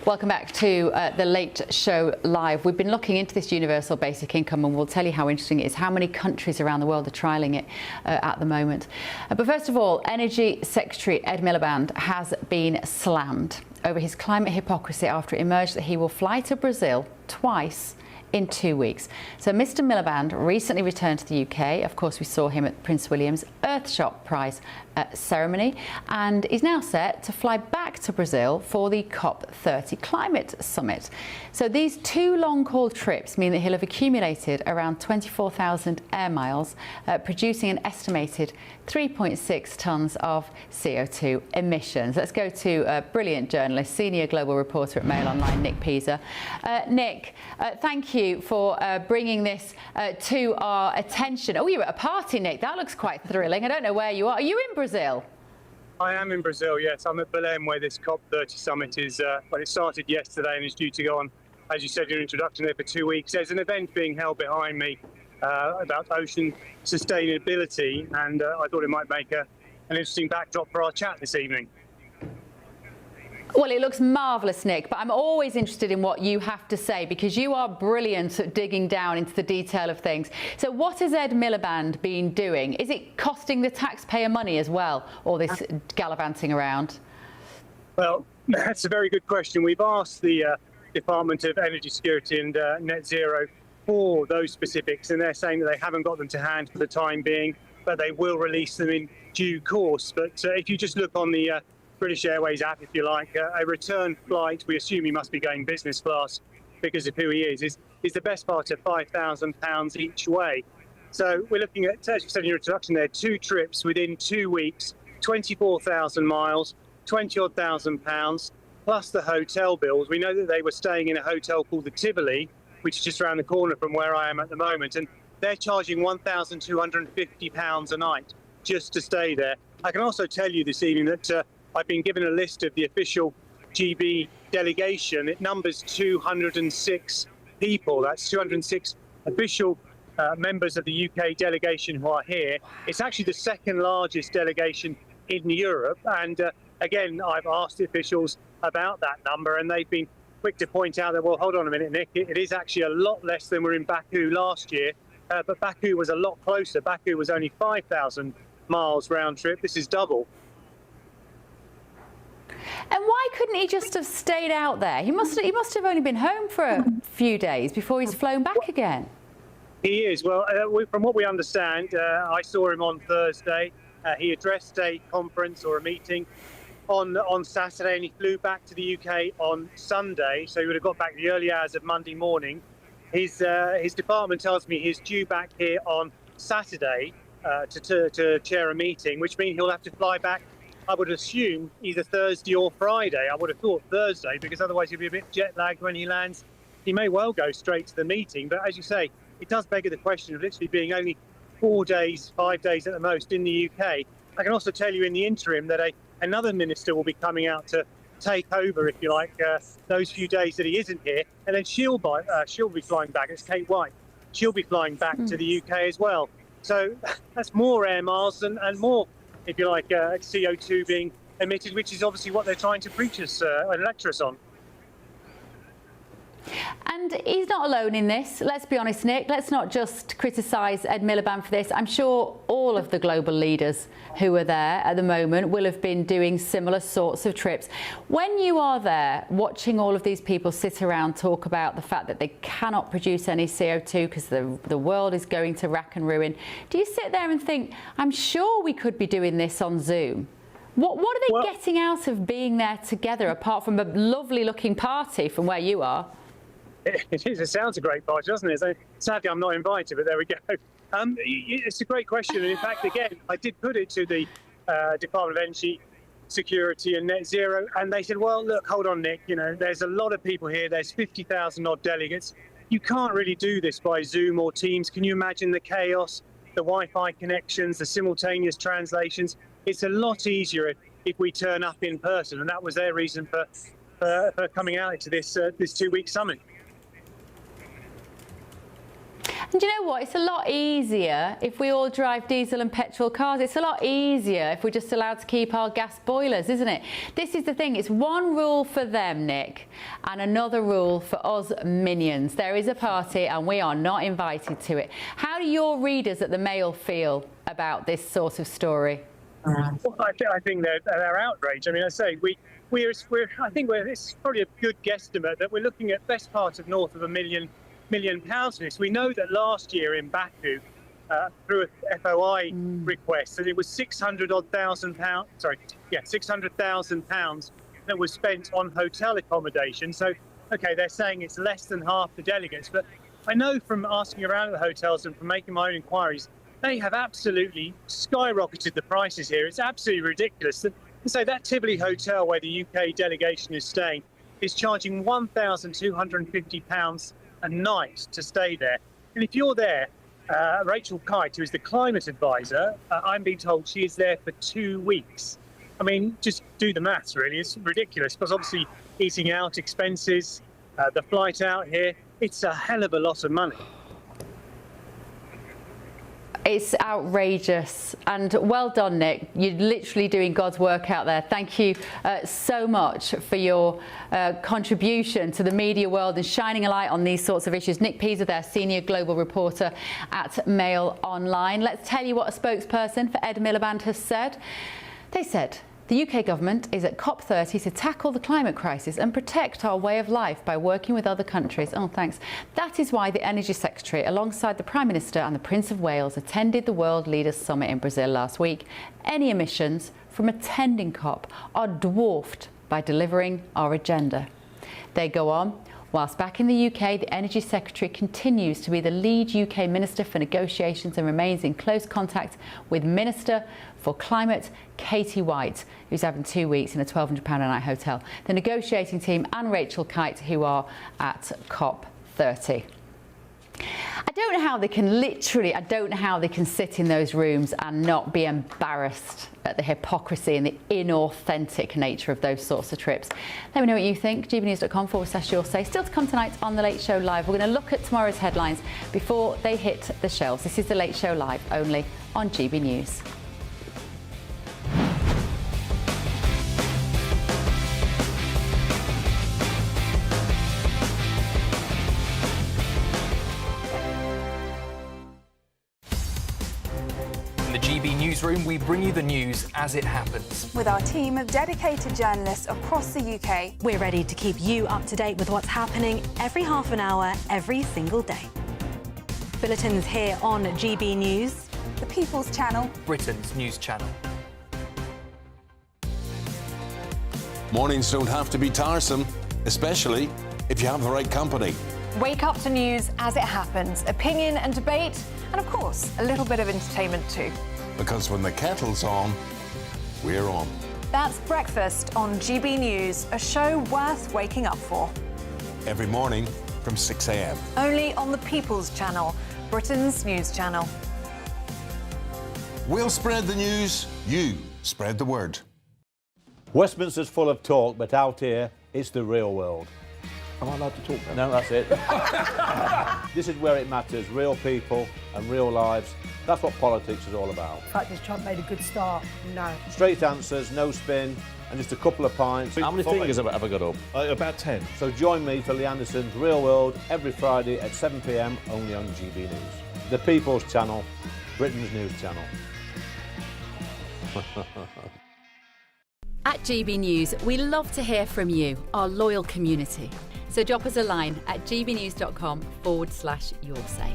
Welcome back to The Late Show Live. We've been looking into this universal basic income, and we'll tell you how interesting it is, how many countries around the world are trialling it at the moment. But first of all, Energy Secretary Ed Miliband has been slammed over his climate hypocrisy after it emerged that he will fly to Brazil twice in 2 weeks. So Mr. Miliband recently returned to the UK. Of course, we saw him at Prince William's Earthshot Prize ceremony, and is now set to fly back to Brazil for the COP30 climate summit. So these two long-haul trips mean that he'll have accumulated around 24,000 air miles, producing an estimated 3.6 tonnes of CO2 emissions. Let's go to a brilliant journalist, senior global reporter at Mail Online, Nick Pisa. Nick, thank you for bringing this to our attention. Oh, you're at a party, Nick. That looks quite thrilling. I don't know where you are. Are you in Brazil? I am in Brazil, yes. I'm at Belém, where this COP30 summit is, well, it started yesterday and is due to go on, as you said in your introduction, there for 2 weeks. There's an event being held behind me about ocean sustainability, and I thought it might make an interesting backdrop for our chat this evening. Well, it looks marvellous, Nick, but I'm always interested in what you have to say, because you are brilliant at digging down into the detail of things. So what has Ed Miliband been doing? Is it costing the taxpayer money as well, all this gallivanting around? Well, that's a very good question. We've asked the Department of Energy Security and Net Zero for those specifics, and they're saying that they haven't got them to hand for the time being, but they will release them in due course. But if you just look on the British Airways app, if you like, a return flight, we assume he must be going business class because of who he is the best part of £5,000 each way. So we're looking at, as you said in your introduction there, 2 trips within 2 weeks, 24,000 miles, 20-odd thousand pounds, plus the hotel bills. We know that they were staying in a hotel called the Tivoli, which is just around the corner from where I am at the moment, and they're charging £1,250 a night just to stay there. I can also tell you this evening that I've been given a list of the official GB delegation. It numbers 206 people. That's 206 official members of the UK delegation who are here. It's actually the second largest delegation in Europe. And again, I've asked the officials about that number, and they've been quick to point out that, well, hold on a minute, Nick, it is actually a lot less than were in Baku last year. But Baku was a lot closer. Baku was only 5,000 miles round trip. This is double. And why couldn't he just have stayed out there? He must have only been home for a few days before he's flown back again. He is. Well, from what we understand, I saw him on Thursday. He addressed a conference or a meeting on Saturday, and he flew back to the UK on Sunday. So he would have got back the early hours of Monday morning. His department tells me he's due back here on Saturday to chair a meeting, which means he'll have to fly back, I would assume, either Thursday or Friday. I would have thought Thursday, because otherwise he'll be a bit jet lagged when he lands. He may well go straight to the meeting, but as you say, it does beg the question of literally being only 4 days, 5 days at the most in the UK. I can also tell you in the interim that another minister will be coming out to take over, if you like, those few days that he isn't here, and then she'll be flying back. It's Kate White. She'll be flying back to the UK as well. So that's more air miles and more, if you like, CO2 being emitted, which is obviously what they're trying to preach us and lecture us on. And he's not alone in this. Let's be honest, Nick. Let's not just criticise Ed Miliband for this. I'm sure all of the global leaders who are there at the moment will have been doing similar sorts of trips. When you are there watching all of these people sit around talk about the fact that they cannot produce any CO2 because the world is going to rack and ruin, do you sit there and think, I'm sure we could be doing this on Zoom? What are they getting out of being there together, apart from a lovely looking party from where you are? It is. It sounds a great party, doesn't it? So, sadly, I'm not invited, but there we go. It's a great question. And in fact, again, I did put it to the Department of Energy, Security and Net Zero. And they said, well, look, hold on, Nick. You know, there's a lot of people here. There's 50,000 odd delegates. You can't really do this by Zoom or Teams. Can you imagine the chaos, the Wi-Fi connections, the simultaneous translations? It's a lot easier if we turn up in person. And that was their reason for coming out into this 2-week summit. And do you know what? It's a lot easier if we all drive diesel and petrol cars. It's a lot easier if we're just allowed to keep our gas boilers, isn't it? This is the thing. It's one rule for them, Nick, and another rule for us minions. There is a party and we are not invited to it. How do your readers at the Mail feel about this sort of story? Well, I think they're outraged. I mean, I say I think it's probably a good guesstimate that we're looking at best part of north of £1 million for this. We know that last year in Baku, through a FOI request, that it was £600,000 that was spent on hotel accommodation. So, okay, they're saying it's less than half the delegates, but I know from asking around at the hotels and from making my own inquiries, they have absolutely skyrocketed the prices here. It's absolutely ridiculous. And so that Tivoli hotel where the UK delegation is staying is charging £1,250 a night to stay there. And if you're there, Rachel Kite, who is the climate advisor, I'm being told she is there for 2 weeks. I mean, just do the maths, really. It's ridiculous, because obviously eating out, expenses, the flight out here, it's a hell of a lot of money. It's outrageous, and well done, Nick. You're literally doing God's work out there. Thank you so much for your contribution to the media world and shining a light on these sorts of issues. Nick Peaser there, senior global reporter at Mail Online. Let's tell you what a spokesperson for Ed Miliband has said. They said The UK government is at COP30 to tackle the climate crisis and protect our way of life by working with other countries. Oh, thanks. That is why the Energy Secretary, alongside the Prime Minister and the Prince of Wales, attended the World Leaders Summit in Brazil last week. Any emissions from attending COP are dwarfed by delivering our agenda. They go on. Whilst back in the UK, the Energy Secretary continues to be the lead UK Minister for negotiations and remains in close contact with Minister for Climate Katie White, who's having 2 weeks in a £1,200 a night hotel, the negotiating team and Rachel Kite, who are at COP30. I don't know how they can sit in those rooms and not be embarrassed at the hypocrisy and the inauthentic nature of those sorts of trips. Let me know what you think. gbnews.com/your say. Still to come tonight on The Late Show Live. We're going to look at tomorrow's headlines before they hit the shelves. This is The Late Show Live, only on GB News. Newsroom, we bring you the news as it happens. With our team of dedicated journalists across the UK, we're ready to keep you up to date with what's happening every half an hour, every single day. Bulletins here on GB News, the People's Channel, Britain's news channel. Mornings don't have to be tiresome, especially if you have the right company. Wake up to news as it happens, opinion and debate, and of course, a little bit of entertainment too. Because when the kettle's on, we're on. That's Breakfast on GB News, a show worth waking up for. Every morning from 6 a.m. Only on the People's Channel, Britain's news channel. We'll spread the news, you spread the word. Westminster's full of talk, but out here, it's the real world. Am I allowed to talk No, now? that's it. This is where it matters, real people and real lives. That's what politics is all about. In fact, has Trump made a good start? No. Straight answers, no spin, and just a couple of pints. How many fingers have I got up? About 10. So join me for Lee Anderson's Real World every Friday at 7 p.m. only on GB News. The People's Channel, Britain's news channel. At GB News, we love to hear from you, our loyal community. So drop us a line at gbnews.com/your say.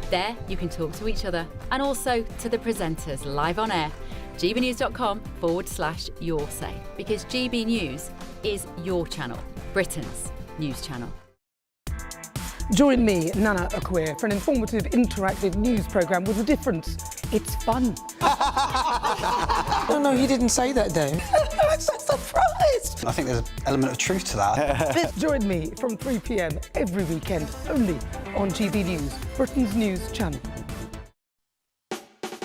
There you can talk to each other and also to the presenters live on air. gbnews.com/your say, because GB News is your channel, Britain's news channel. Join me, Nana Akweer, for an informative, interactive news programme with a difference. It's fun. No, he didn't say that, Dave. I'm so surprised. I think there's an element of truth to that. Join me from 3 p.m. every weekend, only on GB News, Britain's news channel.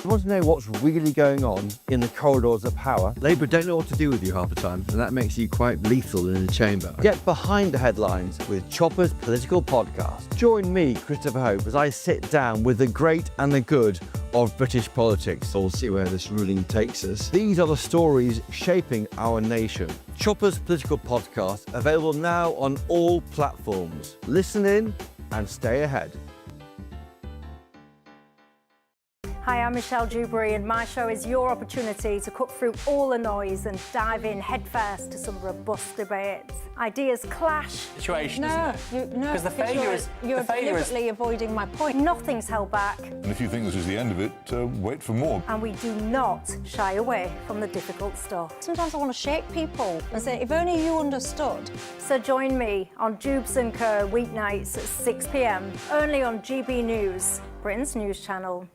You want to know what's really going on in the corridors of power? Labour don't know what to do with you half the time, and that makes you quite lethal in the chamber. Get behind the headlines with Chopper's Political Podcast. Join me, Christopher Hope, as I sit down with the great and the good of British politics. We'll see where this ruling takes us. These are the stories shaping our nation. Chopper's Political Podcast, available now on all platforms. Listen in and stay ahead. Hi, I'm Michelle Dewberry, and my show is your opportunity to cut through all the noise and dive in headfirst to some robust debates. Ideas clash. Situation, No, Because the failure is... You're deliberately avoiding my point. Nothing's held back, And if you think this is the end of it, wait for more. and we do not shy away from the difficult stuff. Sometimes I want to shake people and say, if only you understood. So join me on Jubes & Co. weeknights at 6 p.m, only on GB News, Britain's news channel.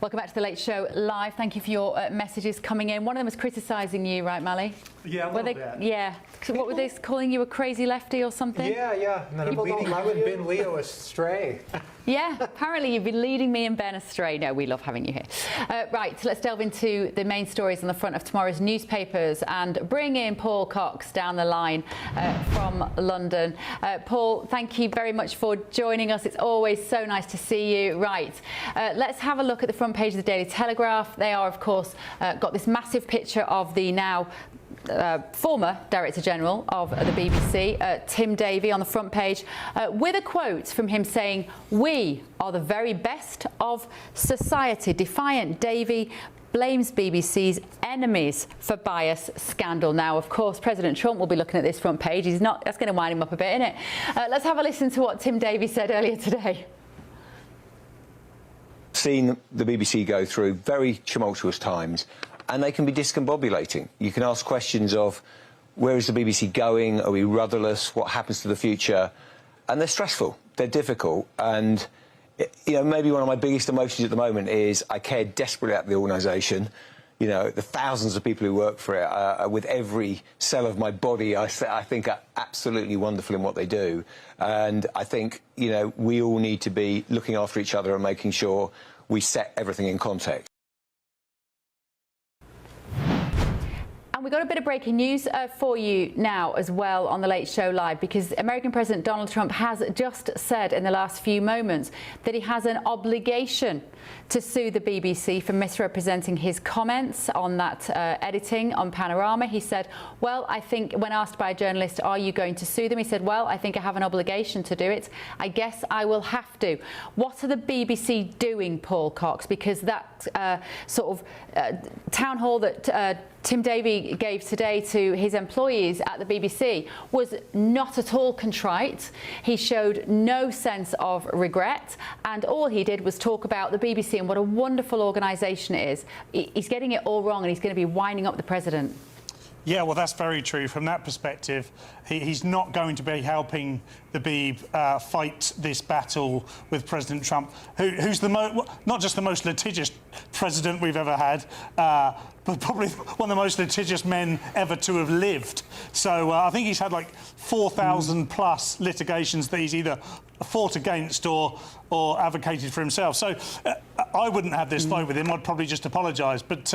Welcome back to The Late Show Live. Thank you for your messages coming in. One of them was criticising you, right, Mally? Yeah, a little bit. Yeah. What were they calling you, a crazy lefty or something? Yeah. And then I'm leading you and Ben Leo astray. Yeah, apparently you've been leading me and Ben astray. No, we love having you here. Right, so let's delve into the main stories on the front of tomorrow's newspapers and bring in Paul Cox down the line from London. Paul, thank you very much for joining us. It's always so nice to see you. Right, let's have a look at the front page of the Daily Telegraph. They are, of course, got this massive picture of the now former Director General of the BBC, Tim Davie, on the front page with a quote from him saying, "We are the very best of society." Defiant Davie blames BBC's enemies for bias scandal. Now, of course, President Trump will be looking at this front page. That's going to wind him up a bit, isn't it? Let's have a listen to what Tim Davie said earlier today. Seen the BBC go through very tumultuous times, and they can be discombobulating. You can ask questions of, where is the BBC going? Are we rudderless? What happens to the future? And they're stressful, they're difficult, and maybe one of my biggest emotions at the moment is I care desperately about the organisation. The thousands of people who work for it, with every cell of my body, I think are absolutely wonderful in what they do. And I think, we all need to be looking after each other and making sure we set everything in context. We've got a bit of breaking news for you now as well on the Late Show Live, because American President Donald Trump has just said in the last few moments that he has an obligation to sue the BBC for misrepresenting his comments on that editing on Panorama. He said, well, I think, when asked by a journalist, are you going to sue them? He said, well, I think I have an obligation to do it. I guess I will have to. What are the BBC doing, Paul Cox? Because that town hall that Tim Davie gave today to his employees at the BBC was not at all contrite. He showed no sense of regret, and all he did was talk about the BBC and what a wonderful organisation it is. He's getting it all wrong, and he's going to be winding up the president. Yeah, well, that's very true. From that perspective, he's not going to be helping the Beeb fight this battle with President Trump, who's not just the most litigious president we've ever had, but probably one of the most litigious men ever to have lived. So I think he's had like 4,000 plus litigations that he's either fought against or advocated for himself. So I wouldn't have this fight with him. I'd probably just apologise. But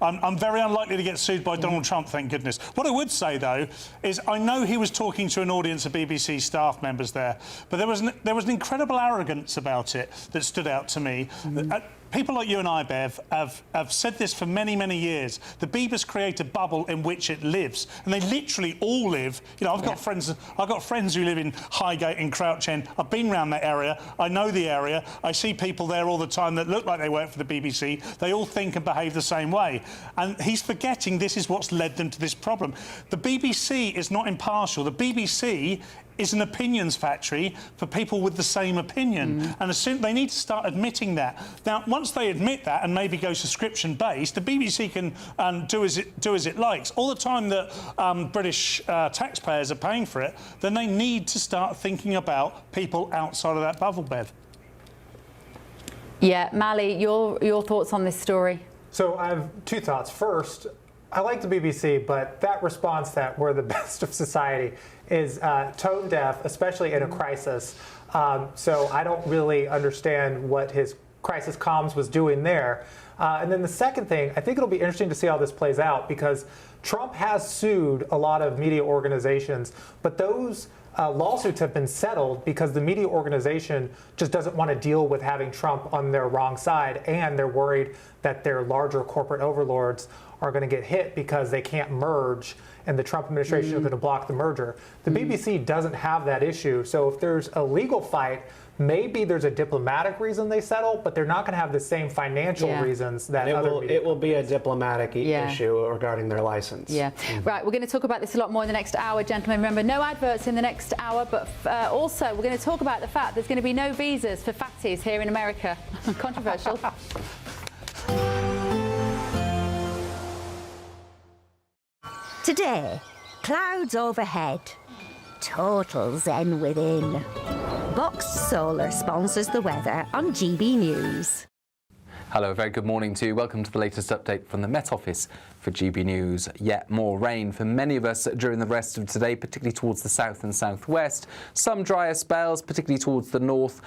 I'm very unlikely to get sued by Donald Trump, thank goodness. What I would say, though, is I know he was talking to an audience of BBC staff members there, but there was an incredible arrogance about it that stood out to me. People like you and I, Bev, have said this for many, many years. The Beeb has created a bubble in which it lives, and they literally all live. I've got friends who live in Highgate and Crouch End. I've been around that area. I know the area. I see people there all the time that look like they work for the BBC. They all think and behave the same way. And he's forgetting this is what's led them to this problem. The BBC is not impartial. The BBC is an opinions factory for people with the same opinion, and they need to start admitting that. Now, once they admit that and maybe go subscription-based, the BBC can do as it likes. All the time that British taxpayers are paying for it, then they need to start thinking about people outside of that bubble, Bev. Yeah, Mali, your thoughts on this story? So I have two thoughts. First, I like the BBC, but that response that we're the best of society is tone deaf, especially in a crisis. So I don't really understand what his crisis comms was doing there. And then the second thing, I think it'll be interesting to see how this plays out, because Trump has sued a lot of media organizations, but those lawsuits have been settled because the media organization just doesn't want to deal with having Trump on their wrong side, and they're worried that their larger corporate overlords are going to get hit because they can't merge, and the Trump administration is going to block the merger. The BBC doesn't have that issue, so if there's a legal fight, maybe there's a diplomatic reason they settle, but they're not going to have the same financial reasons that it will be a diplomatic issue regarding their license. Yeah. Right, we're going to talk about this a lot more in the next hour, gentlemen. Remember, no adverts in the next hour, but also we're going to talk about the fact there's going to be no visas for fatties here in America. Controversial. Today, clouds overhead, total zen within. Boxed Solar sponsors the weather on GB News. Hello, a very good morning to you. Welcome to the latest update from the Met Office for GB News. Yet more rain for many of us during the rest of today, particularly towards the south and southwest. Some drier spells, particularly towards the north.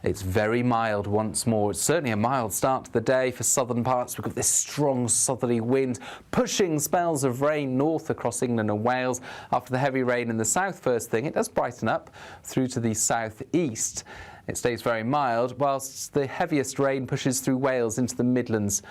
It's very mild once more. It's certainly a mild start to the day for southern parts. We've got this strong southerly wind pushing spells of rain north across England and Wales. After the heavy rain in the south first thing, it does brighten up through to the southeast. It stays very mild, whilst the heaviest rain pushes through Wales into the Midlands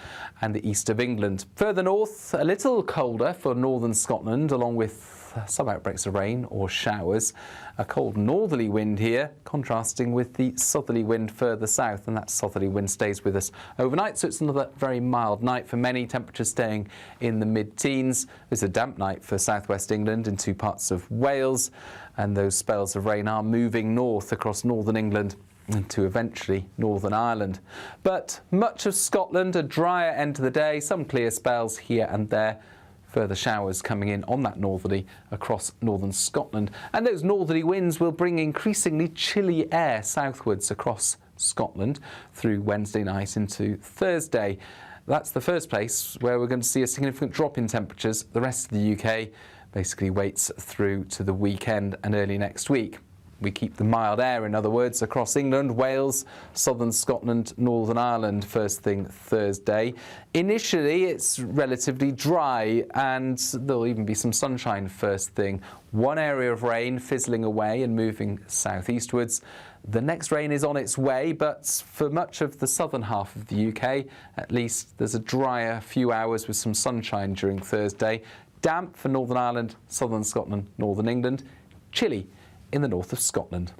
and the east of England. Further north, a little colder for northern Scotland, along with some outbreaks of rain or showers. A cold northerly wind here, contrasting with the southerly wind further south, and that southerly wind stays with us overnight, so it's another very mild night for many, temperatures staying in the mid-teens. It's a damp night for southwest England in two parts of Wales, and those spells of rain are moving north across northern England and to eventually Northern Ireland. But much of Scotland, a drier end to the day, some clear spells here and there. Further showers coming in on that northerly across northern Scotland. And those northerly winds will bring increasingly chilly air southwards across Scotland through Wednesday night into Thursday. That's the first place where we're going to see a significant drop in temperatures. The rest of the UK basically waits through to the weekend and early next week. We keep the mild air, in other words, across England, Wales, southern Scotland, Northern Ireland first thing Thursday. Initially, it's relatively dry and there'll even be some sunshine first thing. One area of rain fizzling away and moving southeastwards. The next rain is on its way, but for much of the southern half of the UK, at least, there's a drier few hours with some sunshine during Thursday. Damp for Northern Ireland, southern Scotland, northern England. Chilly in the north of Scotland.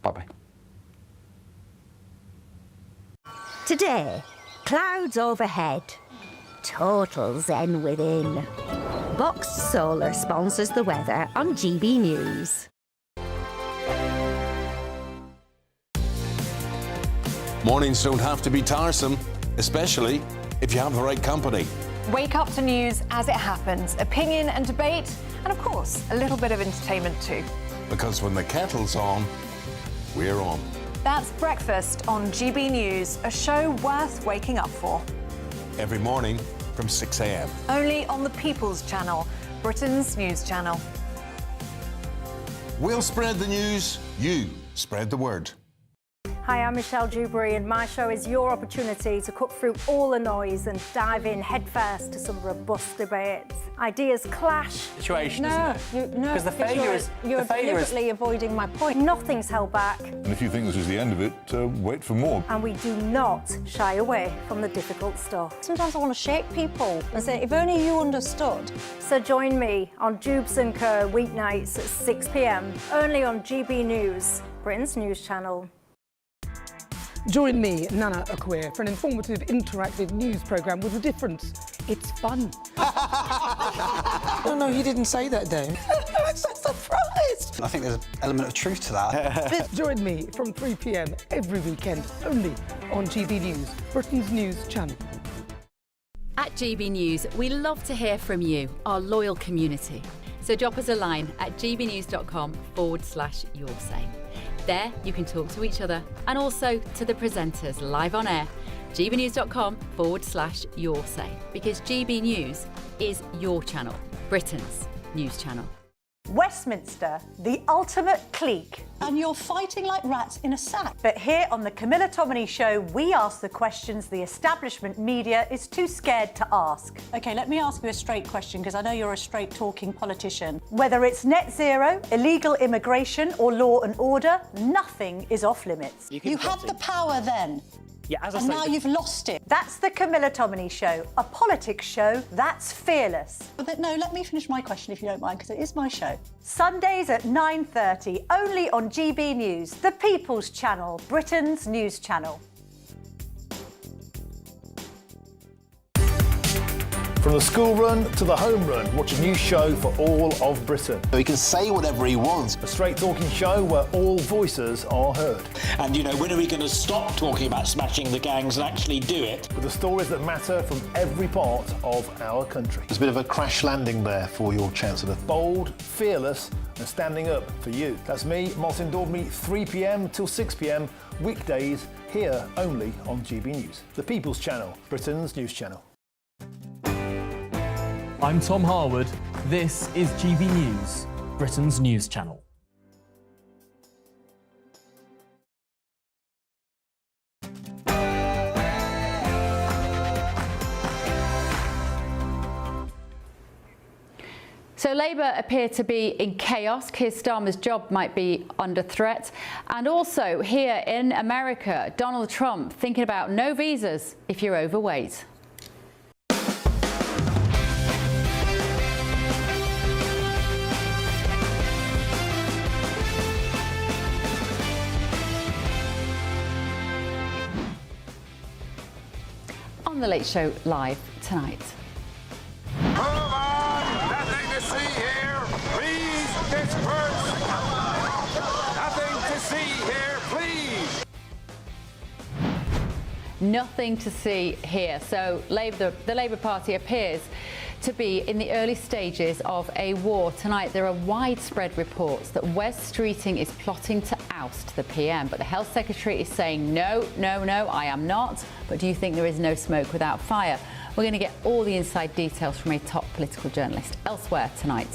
Bye-bye. Today, clouds overhead. Total zen within. Box Solar sponsors the weather on GB News. Mornings don't have to be tiresome, especially if you have the right company. Wake up to news as it happens, opinion and debate, and of course, a little bit of entertainment too. Because when the kettle's on, we're on. That's Breakfast on GB News, a show worth waking up for. Every morning from 6 a.m. Only on the People's Channel, Britain's news channel. We'll spread the news, you spread the word. Hi, I'm Michelle Dewberry, and my show is your opportunity to cut through all the noise and dive in headfirst to some robust debates. Ideas clash. Situation, No, isn't it? Because the failure is you're deliberately avoiding my point. Nothing's held back, And if you think this is the end of it, wait for more. and we do not shy away from the difficult stuff. Sometimes I want to shake people and say, if only you understood. So join me on Jubes & Co weeknights at 6 p.m. only on GB News, Britain's news channel. Join me, Nana Akweer, for an informative, interactive news programme with a difference. It's fun. Oh no, he didn't say that, Dave. I'm so surprised. I think there's an element of truth to that. Join me from 3 p.m. every weekend, only on GB News, Britain's news channel. At GB News, we love to hear from you, our loyal community. So drop us a line at gbnews.com/yoursay. There you can talk to each other and also to the presenters live on air. gbnews.com/yoursay, because GB News is your channel, Britain's news channel. Westminster, the ultimate clique. And you're fighting like rats in a sack. But here on the Camilla Tominey Show, we ask the questions the establishment media is too scared to ask. OK, let me ask you a straight question, because I know you're a straight-talking politician. Whether it's net zero, illegal immigration or law and order, nothing is off limits. You had the power then. Yeah, and now you've lost it. That's the Camilla Tominey Show, a politics show that's fearless. But no, let me finish my question if you don't mind, because it is my show. Sundays at 9:30, only on GB News, the People's Channel, Britain's news channel. From the school run to the home run, watch a new show for all of Britain. He can say whatever he wants. A straight talking show where all voices are heard. And, you know, when are we going to stop talking about smashing the gangs and actually do it? With the stories that matter from every part of our country. There's a bit of a crash landing there for your Chancellor. Bold, fearless and standing up for you. That's me, Martin Daubney, 3 p.m. till 6 p.m, weekdays, here only on GB News. The People's Channel, Britain's news channel. I'm Tom Harwood. This is GB News, Britain's news channel. So Labour appear to be in chaos. Keir Starmer's job might be under threat. And also here in America, Donald Trump thinking about no visas if you're overweight. On The Late Show Live tonight. Nothing to see here. Please disperse. Nothing to see here, please. Nothing to see here. So the Labour Party appears to be in the early stages of a war. Tonight there are widespread reports that Wes Streeting is plotting to oust the PM, but the Health Secretary is saying no, I am not. But do you think there is no smoke without fire? We're going to get all the inside details from a top political journalist elsewhere tonight.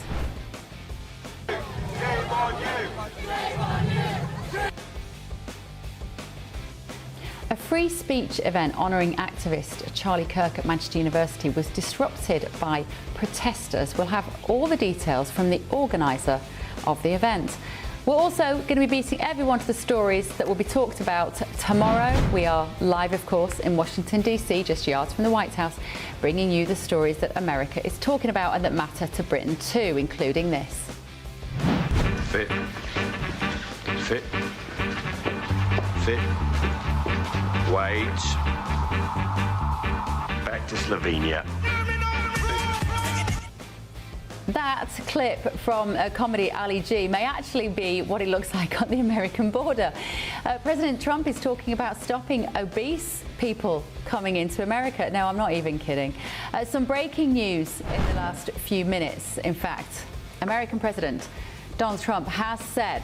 A free speech event honouring activist Charlie Kirk at Manchester University was disrupted by protesters. We'll have all the details from the organiser of the event. We're also going to be beating everyone to the stories that will be talked about tomorrow. We are live, of course, in Washington, D.C., just yards from the White House, bringing you the stories that America is talking about and that matter to Britain too, including this. Fit. Fit. Fit. Wait. Back to Slovenia. That clip from comedy Ali G may actually be what it looks like on the American border. President Trump is talking about stopping obese people coming into America. No, I'm not even kidding. Some breaking news in the last few minutes. In fact, American President Donald Trump has said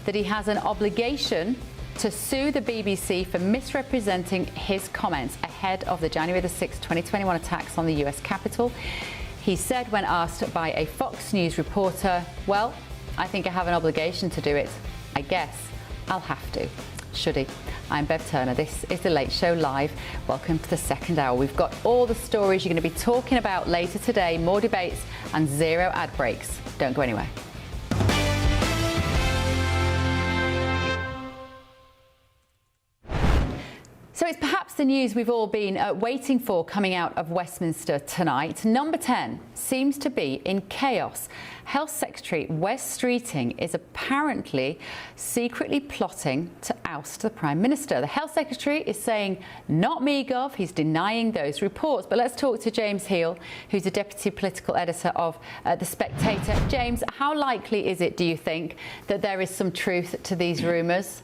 that he has an obligation to sue the BBC for misrepresenting his comments ahead of the January the 6th, 2021 attacks on the US Capitol. He said when asked by a Fox News reporter, well, I think I have an obligation to do it. I guess I'll have to. Should he? I'm Bev Turner. This is The Late Show Live. Welcome to the second hour. We've got all the stories you're going to be talking about later today, more debates and zero ad breaks. Don't go anywhere. So it's perhaps the news we've all been waiting for coming out of Westminster tonight. Number 10 seems to be in chaos. Health Secretary Wes Streeting is apparently secretly plotting to oust the Prime Minister. The Health Secretary is saying, not me, Gov. He's denying those reports. But let's talk to James Heal, who's the Deputy Political Editor of The Spectator. James, how likely is it, do you think, that there is some truth to these rumours?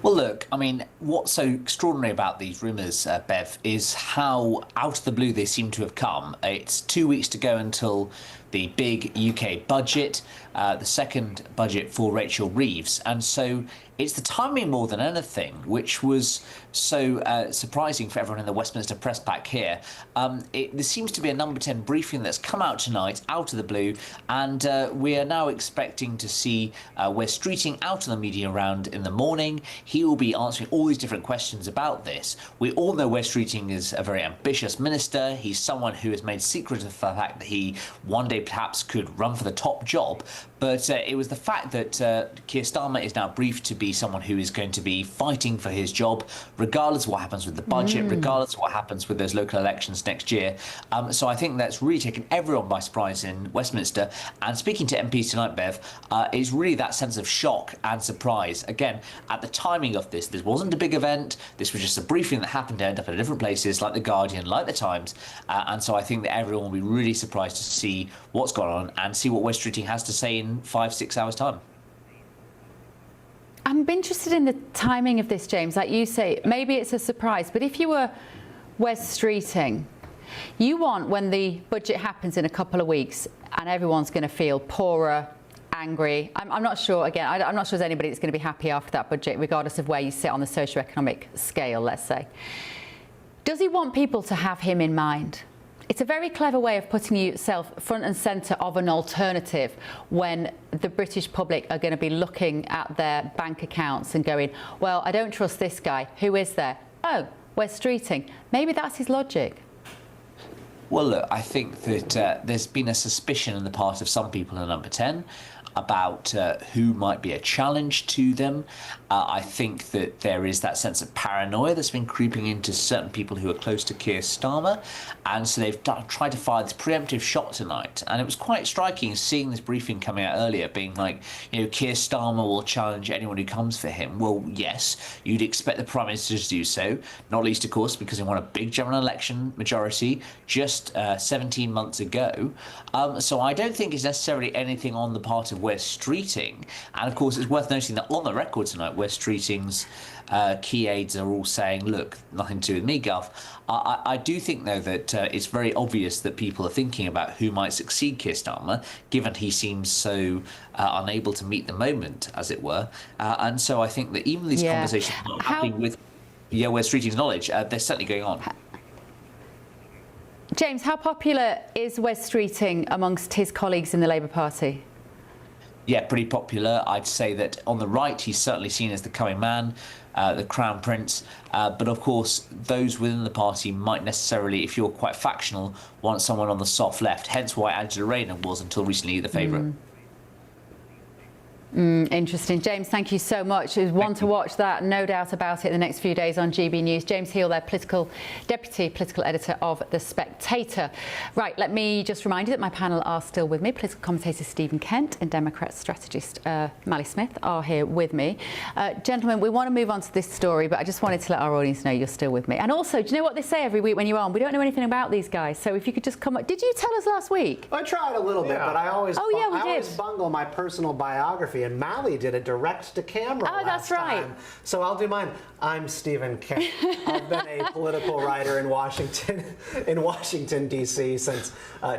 Well, look, I mean, what's so extraordinary about these rumours, Bev, is how out of the blue they seem to have come. It's 2 weeks to go until the big UK budget, the second budget for Rachel Reeves. And so it's the timing more than anything, which was so surprising for everyone in the Westminster press pack here. There seems to be a number 10 briefing that's come out tonight, out of the blue, and we are now expecting to see Wes Streeting out of the media round in the morning. He will be answering all these different questions about this. We all know Wes Streeting is a very ambitious minister. He's someone who has made secret of the fact that he one day perhaps could run for the top job. But it was the fact that Keir Starmer is now briefed to be someone who is going to be fighting for his job, regardless of what happens with the budget, regardless of what happens with those local elections next year. So I think that's really taken everyone by surprise in Westminster. And speaking to MPs tonight, Bev, is really that sense of shock and surprise. Again, at the timing of this wasn't a big event. This was just a briefing that happened to end up at different places, like The Guardian, like The Times. And so I think that everyone will be really surprised to see what's gone on and see what Wes Streeting has to say in 5-6 hours' time. I'm interested in the timing of this, James. Like you say, maybe it's a surprise, but if you were Wes Streeting, you want, when the budget happens in a couple of weeks and everyone's going to feel poorer, angry. I'm not sure, again, I'm not sure there's anybody that's going to be happy after that budget, regardless of where you sit on the socioeconomic scale, let's say. Does he want people to have him in mind? It's a very clever way of putting yourself front and centre of an alternative when the British public are going to be looking at their bank accounts and going, well, I don't trust this guy. Who is there? Oh, Wes Streeting. Maybe that's his logic. Well, look, I think that there's been a suspicion on the part of some people in Number 10 about who might be a challenge to them. I think that there is that sense of paranoia that's been creeping into certain people who are close to Keir Starmer, and so they've tried to fire this preemptive shot tonight. And it was quite striking seeing this briefing coming out earlier, being like, Keir Starmer will challenge anyone who comes for him. Well, yes, you'd expect the Prime Minister to do so, not least, of course, because he won a big general election majority just 17 months ago. So I don't think it's necessarily anything on the part of Wes Streeting. And of course, it's worth noting that on the record tonight, Wes Streeting's key aides are all saying, look, nothing to do with me, Gov. I do think, though, that it's very obvious that people are thinking about who might succeed Keir Starmer, given he seems so unable to meet the moment, as it were. And so I think that even these conversations are not happening with Wes Streeting's knowledge, they're certainly going on. James, how popular is Wes Streeting amongst his colleagues in the Labour Party? Yeah, pretty popular. I'd say that on the right, he's certainly seen as the coming man, the crown prince. But of course, those within the party might necessarily, if you're quite factional, want someone on the soft left. Hence why Angela Rayner was, until recently, the favourite. Interesting. James, thank you so much. It was one to watch that, no doubt about it, in the next few days on GB News. James Heal, their Deputy Political Editor of The Spectator. Right, let me just remind you that my panel are still with me. Political commentator Stephen Kent and Democrat strategist Mally Smith are here with me. Gentlemen, we want to move on to this story, but I just wanted to let our audience know you're still with me. And also, do you know what they say every week when you're on? We don't know anything about these guys, so if you could just come up. Did you tell us last week? I tried a little bit, but I always, we always bungle my personal biography. And Mally did it direct to camera that's right. time. So I'll do mine. I'm Stephen Kent. I've been a political writer in Washington, D.C. since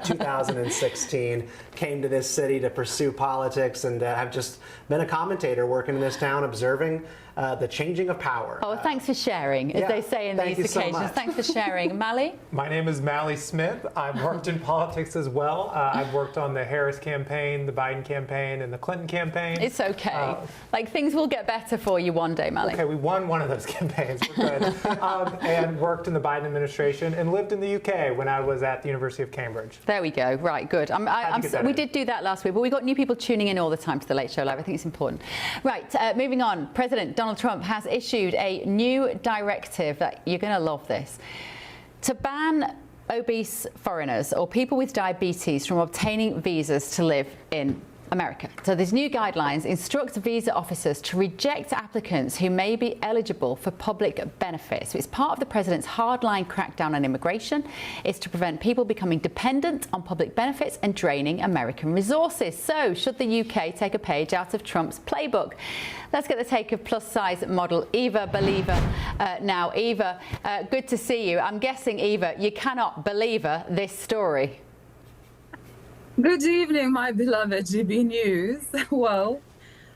2016. Came to this city to pursue politics, and have just been a commentator working in this town, observing the changing of power. Oh, thanks for sharing, as they say in these occasions. So thanks for sharing. Mally? My name is Mally Smith. I've worked in politics as well. I've worked on the Harris campaign, the Biden campaign, and the Clinton campaign. It's okay. Things will get better for you one day, Mally. Okay, we won one of those campaigns. We're good. And worked in the Biden administration and lived in the UK when I was at the University of Cambridge. There we go. Right, good. We did do that last week, but we got new people tuning in all the time to the Late Show Live. I think it's important. Right, moving on. President Donald Trump has issued a new directive that you're going to love this, to ban obese foreigners or people with diabetes from obtaining visas to live in America. So these new guidelines instruct visa officers to reject applicants who may be eligible for public benefits. So it's part of the president's hardline crackdown on immigration. It's to prevent people becoming dependent on public benefits and draining American resources. So should the UK take a page out of Trump's playbook? Let's get the take of plus-size model Eva Believer now. Eva, good to see you. I'm guessing, Eva, you cannot believe this story. Good evening, my beloved GB News. Well,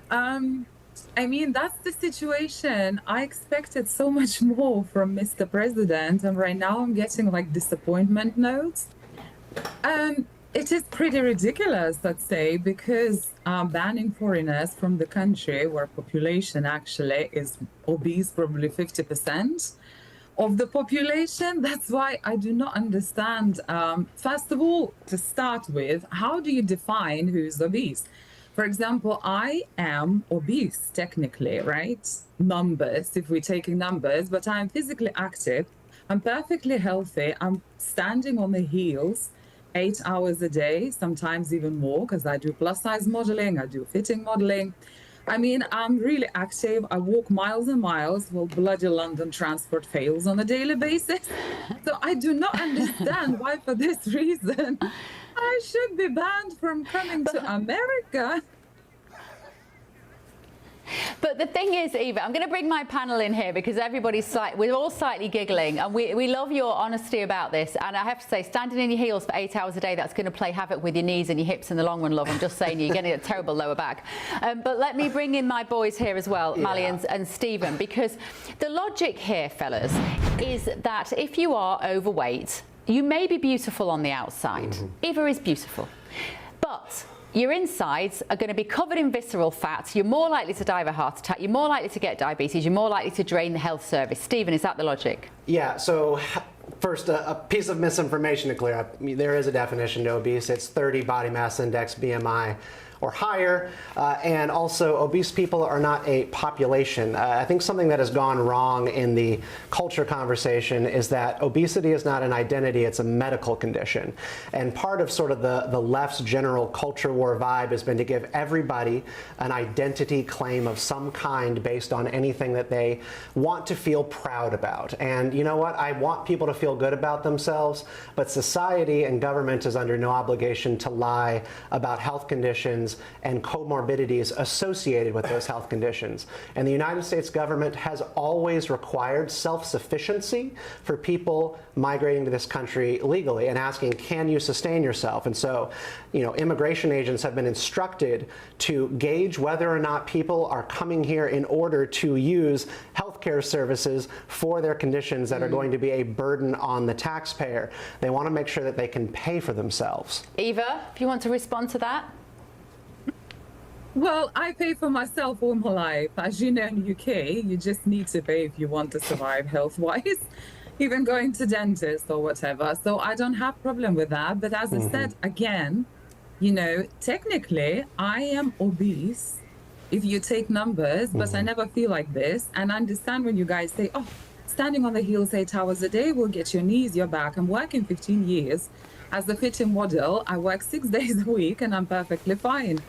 I mean, that's the situation. I expected so much more from Mr. President, and right now I'm getting disappointment notes. It is pretty ridiculous, let's say, because banning foreigners from the country where population actually is obese, probably 50%. Of the population. That's why I do not understand. First of all, to start with, how do you define who's obese? For example, I am obese technically, right? Numbers, if we're taking numbers, but I'm physically active. I'm perfectly healthy. I'm standing on the heels 8 hours a day, sometimes even more, because I do plus size modeling, I do fitting modeling. I mean, I'm really active. I walk miles and miles while bloody London transport fails on a daily basis. So I do not understand why, for this reason, I should be banned from coming to America. But the thing is, Eva, I'm going to bring my panel in here because we're all slightly giggling, and we love your honesty about this. And I have to say, standing in your heels for 8 hours a day, that's going to play havoc with your knees and your hips in the long run, love. I'm just saying, you're getting a terrible lower back. But let me bring in my boys here as well, Mally and Stephen, because the logic here, fellas, is that if you are overweight, you may be beautiful on the outside. Eva is beautiful. But your insides are going to be covered in visceral fat. You're more likely to die of a heart attack. You're more likely to get diabetes. You're more likely to drain the health service. Stephen, is that the logic? Yeah, so First, a piece of misinformation to clear up. There is a definition to obese. It's 30 body mass index, BMI, or higher. And also, obese people are not a population. I think something that has gone wrong in the culture conversation is that obesity is not an identity, it's a medical condition. And part of sort of the left's general culture war vibe has been to give everybody an identity claim of some kind based on anything that they want to feel proud about. And you know what? I want people to feel good about themselves, but society and government is under no obligation to lie about health conditions and comorbidities associated with those health conditions. And the United States government has always required self-sufficiency for people migrating to this country legally and asking, can you sustain yourself? And so, immigration agents have been instructed to gauge whether or not people are coming here in order to use healthcare services for their conditions that are going to be a burden on the taxpayer. They want to make sure that they can pay for themselves. Eva, if you want to respond to that. Well, I pay for myself all my life. As you know, in the UK, you just need to pay if you want to survive health-wise, even going to dentist or whatever. So I don't have a problem with that. But as I said, again, technically, I am obese if you take numbers, but I never feel like this. And I understand when you guys say, oh, standing on the heels 8 hours a day will get your knees, your back. I'm working 15 years as a fitting model. I work 6 days a week and I'm perfectly fine.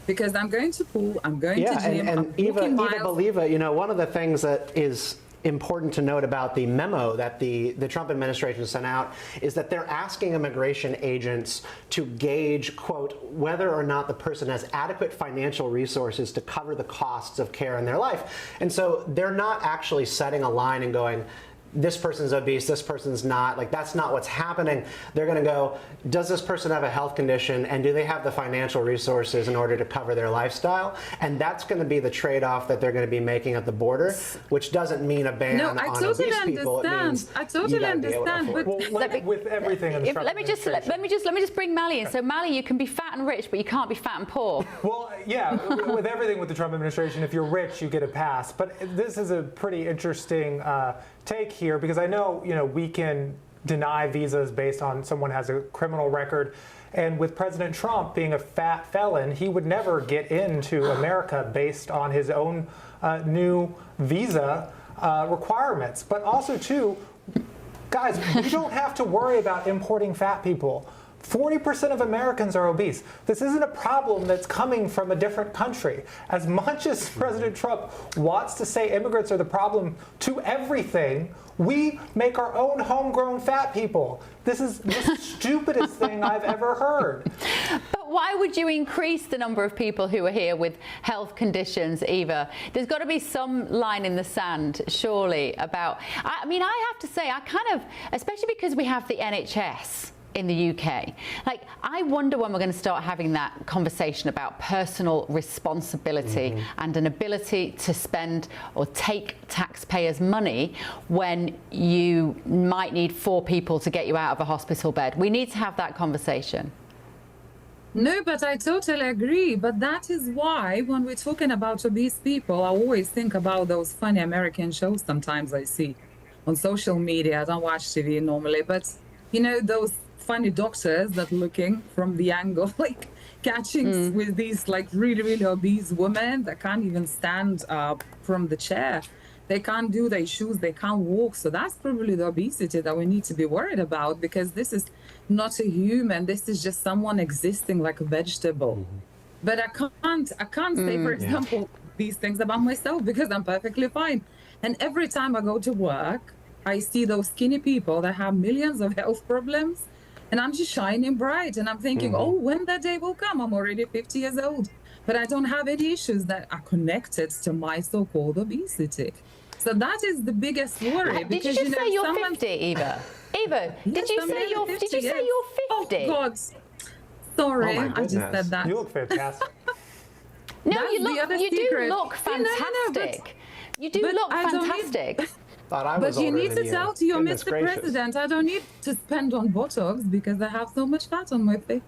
Because I'm going to pool, I'm going to gym, and Eva, believe it, one of the things that is important to note about the memo that the Trump administration sent out is that they're asking immigration agents to gauge, quote, whether or not the person has adequate financial resources to cover the costs of care in their life. And so they're not actually setting a line and going, this person's obese, this person's not. Like, that's not what's happening. They're going to go, does this person have a health condition, and do they have the financial resources in order to cover their lifestyle? And that's going to be the trade-off that they're going to be making at the border, which doesn't mean a ban on obese people. It means I totally understand. But with everything in the Trump let me just bring Mally in. So Mally, you can be fat and rich, but you can't be fat and poor. Well, yeah, with everything with the Trump administration, if you're rich, you get a pass. But this is a pretty interesting take here, because I know, we can deny visas based on someone has a criminal record. And with President Trump being a fat felon, he would never get into America based on his own new visa requirements. But also, too, guys, we don't have to worry about importing fat people. 40% of Americans are obese. This isn't a problem that's coming from a different country. As much as President Trump wants to say immigrants are the problem to everything, we make our own homegrown fat people. This is the stupidest thing I've ever heard. But why would you increase the number of people who are here with health conditions, Eva? There's got to be some line in the sand, surely, about... I mean, I have to say, I kind of, especially because we have the NHS in the UK. Like, I wonder when we're going to start having that conversation about personal responsibility and an ability to spend or take taxpayers' money when you might need 4 people to get you out of a hospital bed. We need to have that conversation. No, but I totally agree. But that is why when we're talking about obese people, I always think about those funny American shows sometimes I see on social media. I don't watch TV normally, but those funny doctors that looking from the angle, like catching with these like really, really obese women that can't even stand up from the chair. They can't do their shoes, they can't walk. So that's probably the obesity that we need to be worried about, because this is not a human. This is just someone existing like a vegetable. But I can't say, for example, these things about myself, because I'm perfectly fine. And every time I go to work, I see those skinny people that have millions of health problems. And I'm just shining bright, and I'm thinking, oh, when that day will come, I'm already 50 years old. But I don't have any issues that are connected to my so-called obesity. So that is the biggest worry. Did you just say you're 50, Eva? Eva, did you say you're 50? Oh, God. Sorry, I just said that. You look fantastic. No, you do look fantastic. You do look fantastic. But you need to tell to your Mr. President, I don't need to spend on Botox because I have so much fat on my face.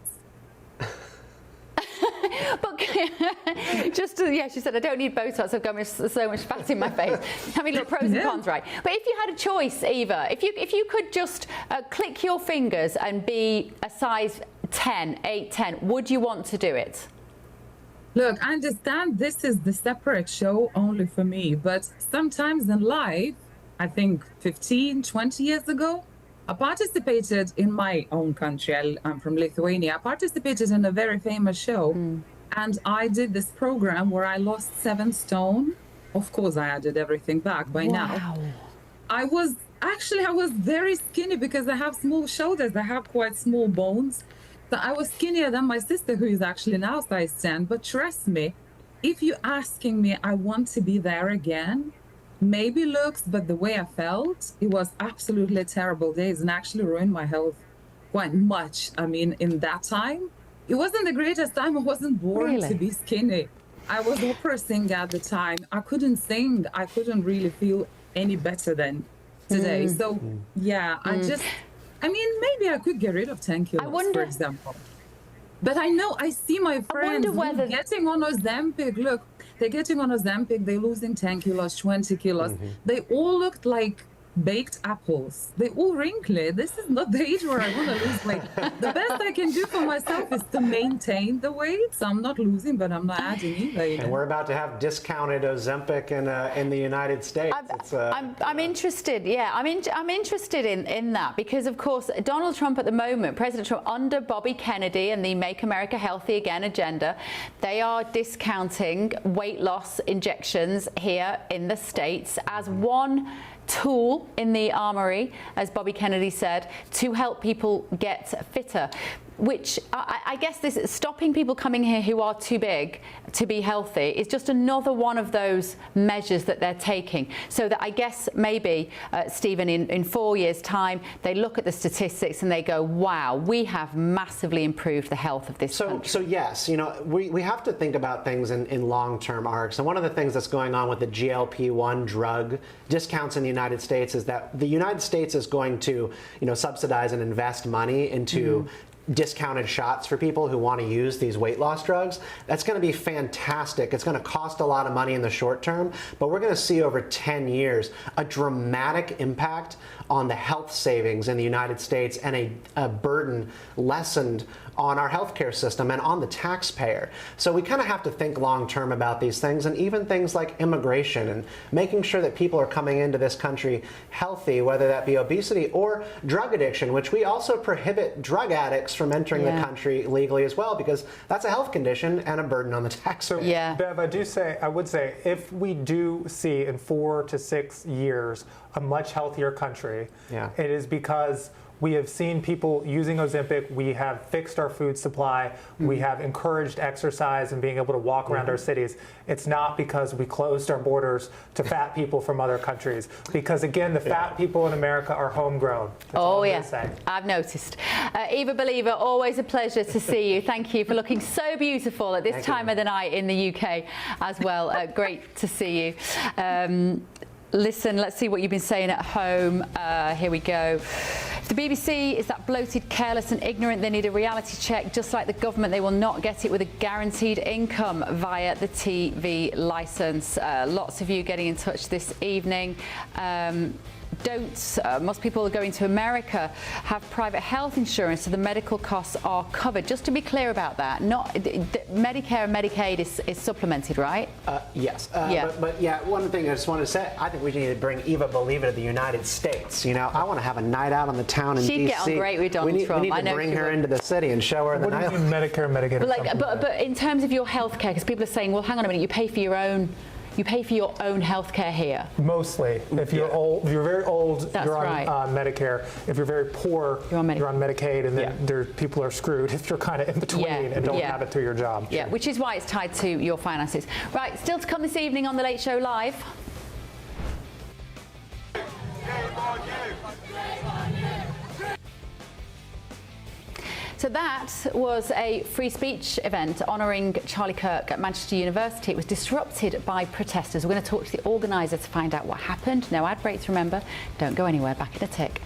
But Yeah, she said, I don't need Botox, I've got so much fat in my face. I mean, look, pros and cons, right? But if you had a choice, Eva, if you could just click your fingers and be a size 10, 8, 10, would you want to do it? Look, I understand this is the separate show only for me, but sometimes in life, I think 15, 20 years ago, I participated in my own country. I'm from Lithuania. I participated in a very famous show, and I did this program where I lost 7 stone. Of course, I added everything back by now. I was very skinny because I have small shoulders. I have quite small bones. So I was skinnier than my sister, who is actually now size 10. But trust me, if you're asking me, I want to be there again. Maybe looks, but the way I felt, it was absolutely terrible days and actually ruined my health quite much. I mean, in that time, it wasn't the greatest time. I wasn't born to be skinny. I was opera singer at the time. I couldn't sing. I couldn't really feel any better than today. So, yeah, I mean, maybe I could get rid of 10 kilos, for example. But I know, I see my friends getting on Ozempic. Look, they're getting on Ozempic, they're losing 10 kilos, 20 kilos. They all looked like baked apples. They're all wrinkly. This is not the age where I want to lose weight. The best I can do for myself is to maintain the weight. So I'm not losing, but I'm not adding either. And we're about to have discounted Ozempic in the United States. I'm interested. Yeah, I'm interested in that because, of course, Donald Trump at the moment, President Trump, under Bobby Kennedy and the Make America Healthy Again agenda, they are discounting weight loss injections here in the States as one tool in the armory, as Bobby Kennedy said, to help people get fitter, which I guess this stopping people coming here who are too big to be healthy is just another one of those measures that they're taking. So that I guess maybe, Stephen, in 4 years' time, they look at the statistics and they go, wow, we have massively improved the health of this country. So yes, you know, we have to think about things in long-term arcs. And one of the things that's going on with the GLP-1 drug discounts in the United States is that the United States is going to, you know, subsidize and invest money into discounted shots for people who want to use these weight loss drugs. That's going to be fantastic. It's going to cost a lot of money in the short term, but we're going to see over 10 years a dramatic impact on the health savings in the United States and a burden lessened on our healthcare system and on the taxpayer. So we kind of have to think long term about these things, and even things like immigration and making sure that people are coming into this country healthy, whether that be obesity or drug addiction, which we also prohibit drug addicts from entering the country legally as well, because that's a health condition and a burden on the taxpayer. So, Bev, I would say if we do see in 4 to 6 years a much healthier country, it is because we have seen people using Ozempic. We have fixed our food supply. We have encouraged exercise and being able to walk around our cities. It's not because we closed our borders to fat people from other countries. Because again, the fat people in America are homegrown. That's I've noticed. Eva Believer, always a pleasure to see you. Thank you for looking so beautiful at this time of the night in the UK as well. Great to see you. Listen, let's see what you've been saying at home. Here we go. If the BBC is that bloated, careless and ignorant, they need a reality check. Just like the government, they will not get it with a guaranteed income via the TV licence. Lots of you getting in touch this evening. Most people are going to America have private health insurance, so the medical costs are covered. Just to be clear about that, not Medicare and Medicaid is supplemented, right? Yes. But one thing I just wanted to say, I think we need to bring Eva Believer to the United States. You know, I want to have a night out on the town in She'd DC. get on great with Donald Trump. We need to bring her into the city and show her the night. What do you mean Medicare and Medicaid? But in terms of your health care, because people are saying, well, hang on a minute, you pay for your own healthcare here. Mostly. If you're old, if you're very old, you're on Medicare. If you're very poor, you're on Medicaid, and then people are screwed if you're kind of in between and don't have it through your job. Yeah, which is why it's tied to your finances. Right, still to come this evening on The Late Show Live. So that was a free speech event honouring Charlie Kirk at Manchester University. It was disrupted by protesters. We're going to talk to the organiser to find out what happened. No ad breaks, remember. Don't go anywhere. Back in a tick.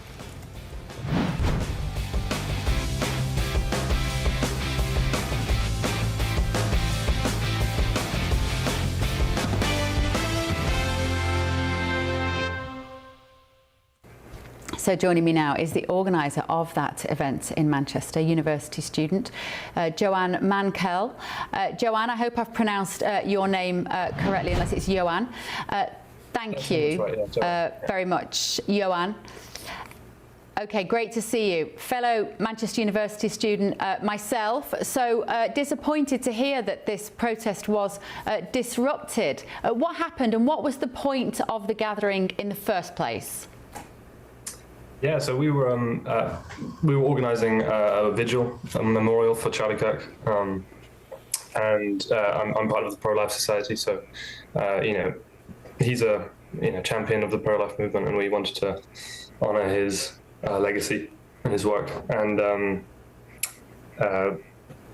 So joining me now is the organiser of that event in Manchester, university student, Joanne Mankell. Joanne, I hope I've pronounced your name correctly, unless it's Joanne. Thank you very much, Joanne. Okay, great to see you. Fellow Manchester University student myself, so disappointed to hear that this protest was disrupted. What happened and what was the point of the gathering in the first place? Yeah, so we were organising a vigil, a memorial for Charlie Kirk, and I'm part of the Pro-Life Society, so he's a champion of the pro-life movement, and we wanted to honour his legacy and his work. And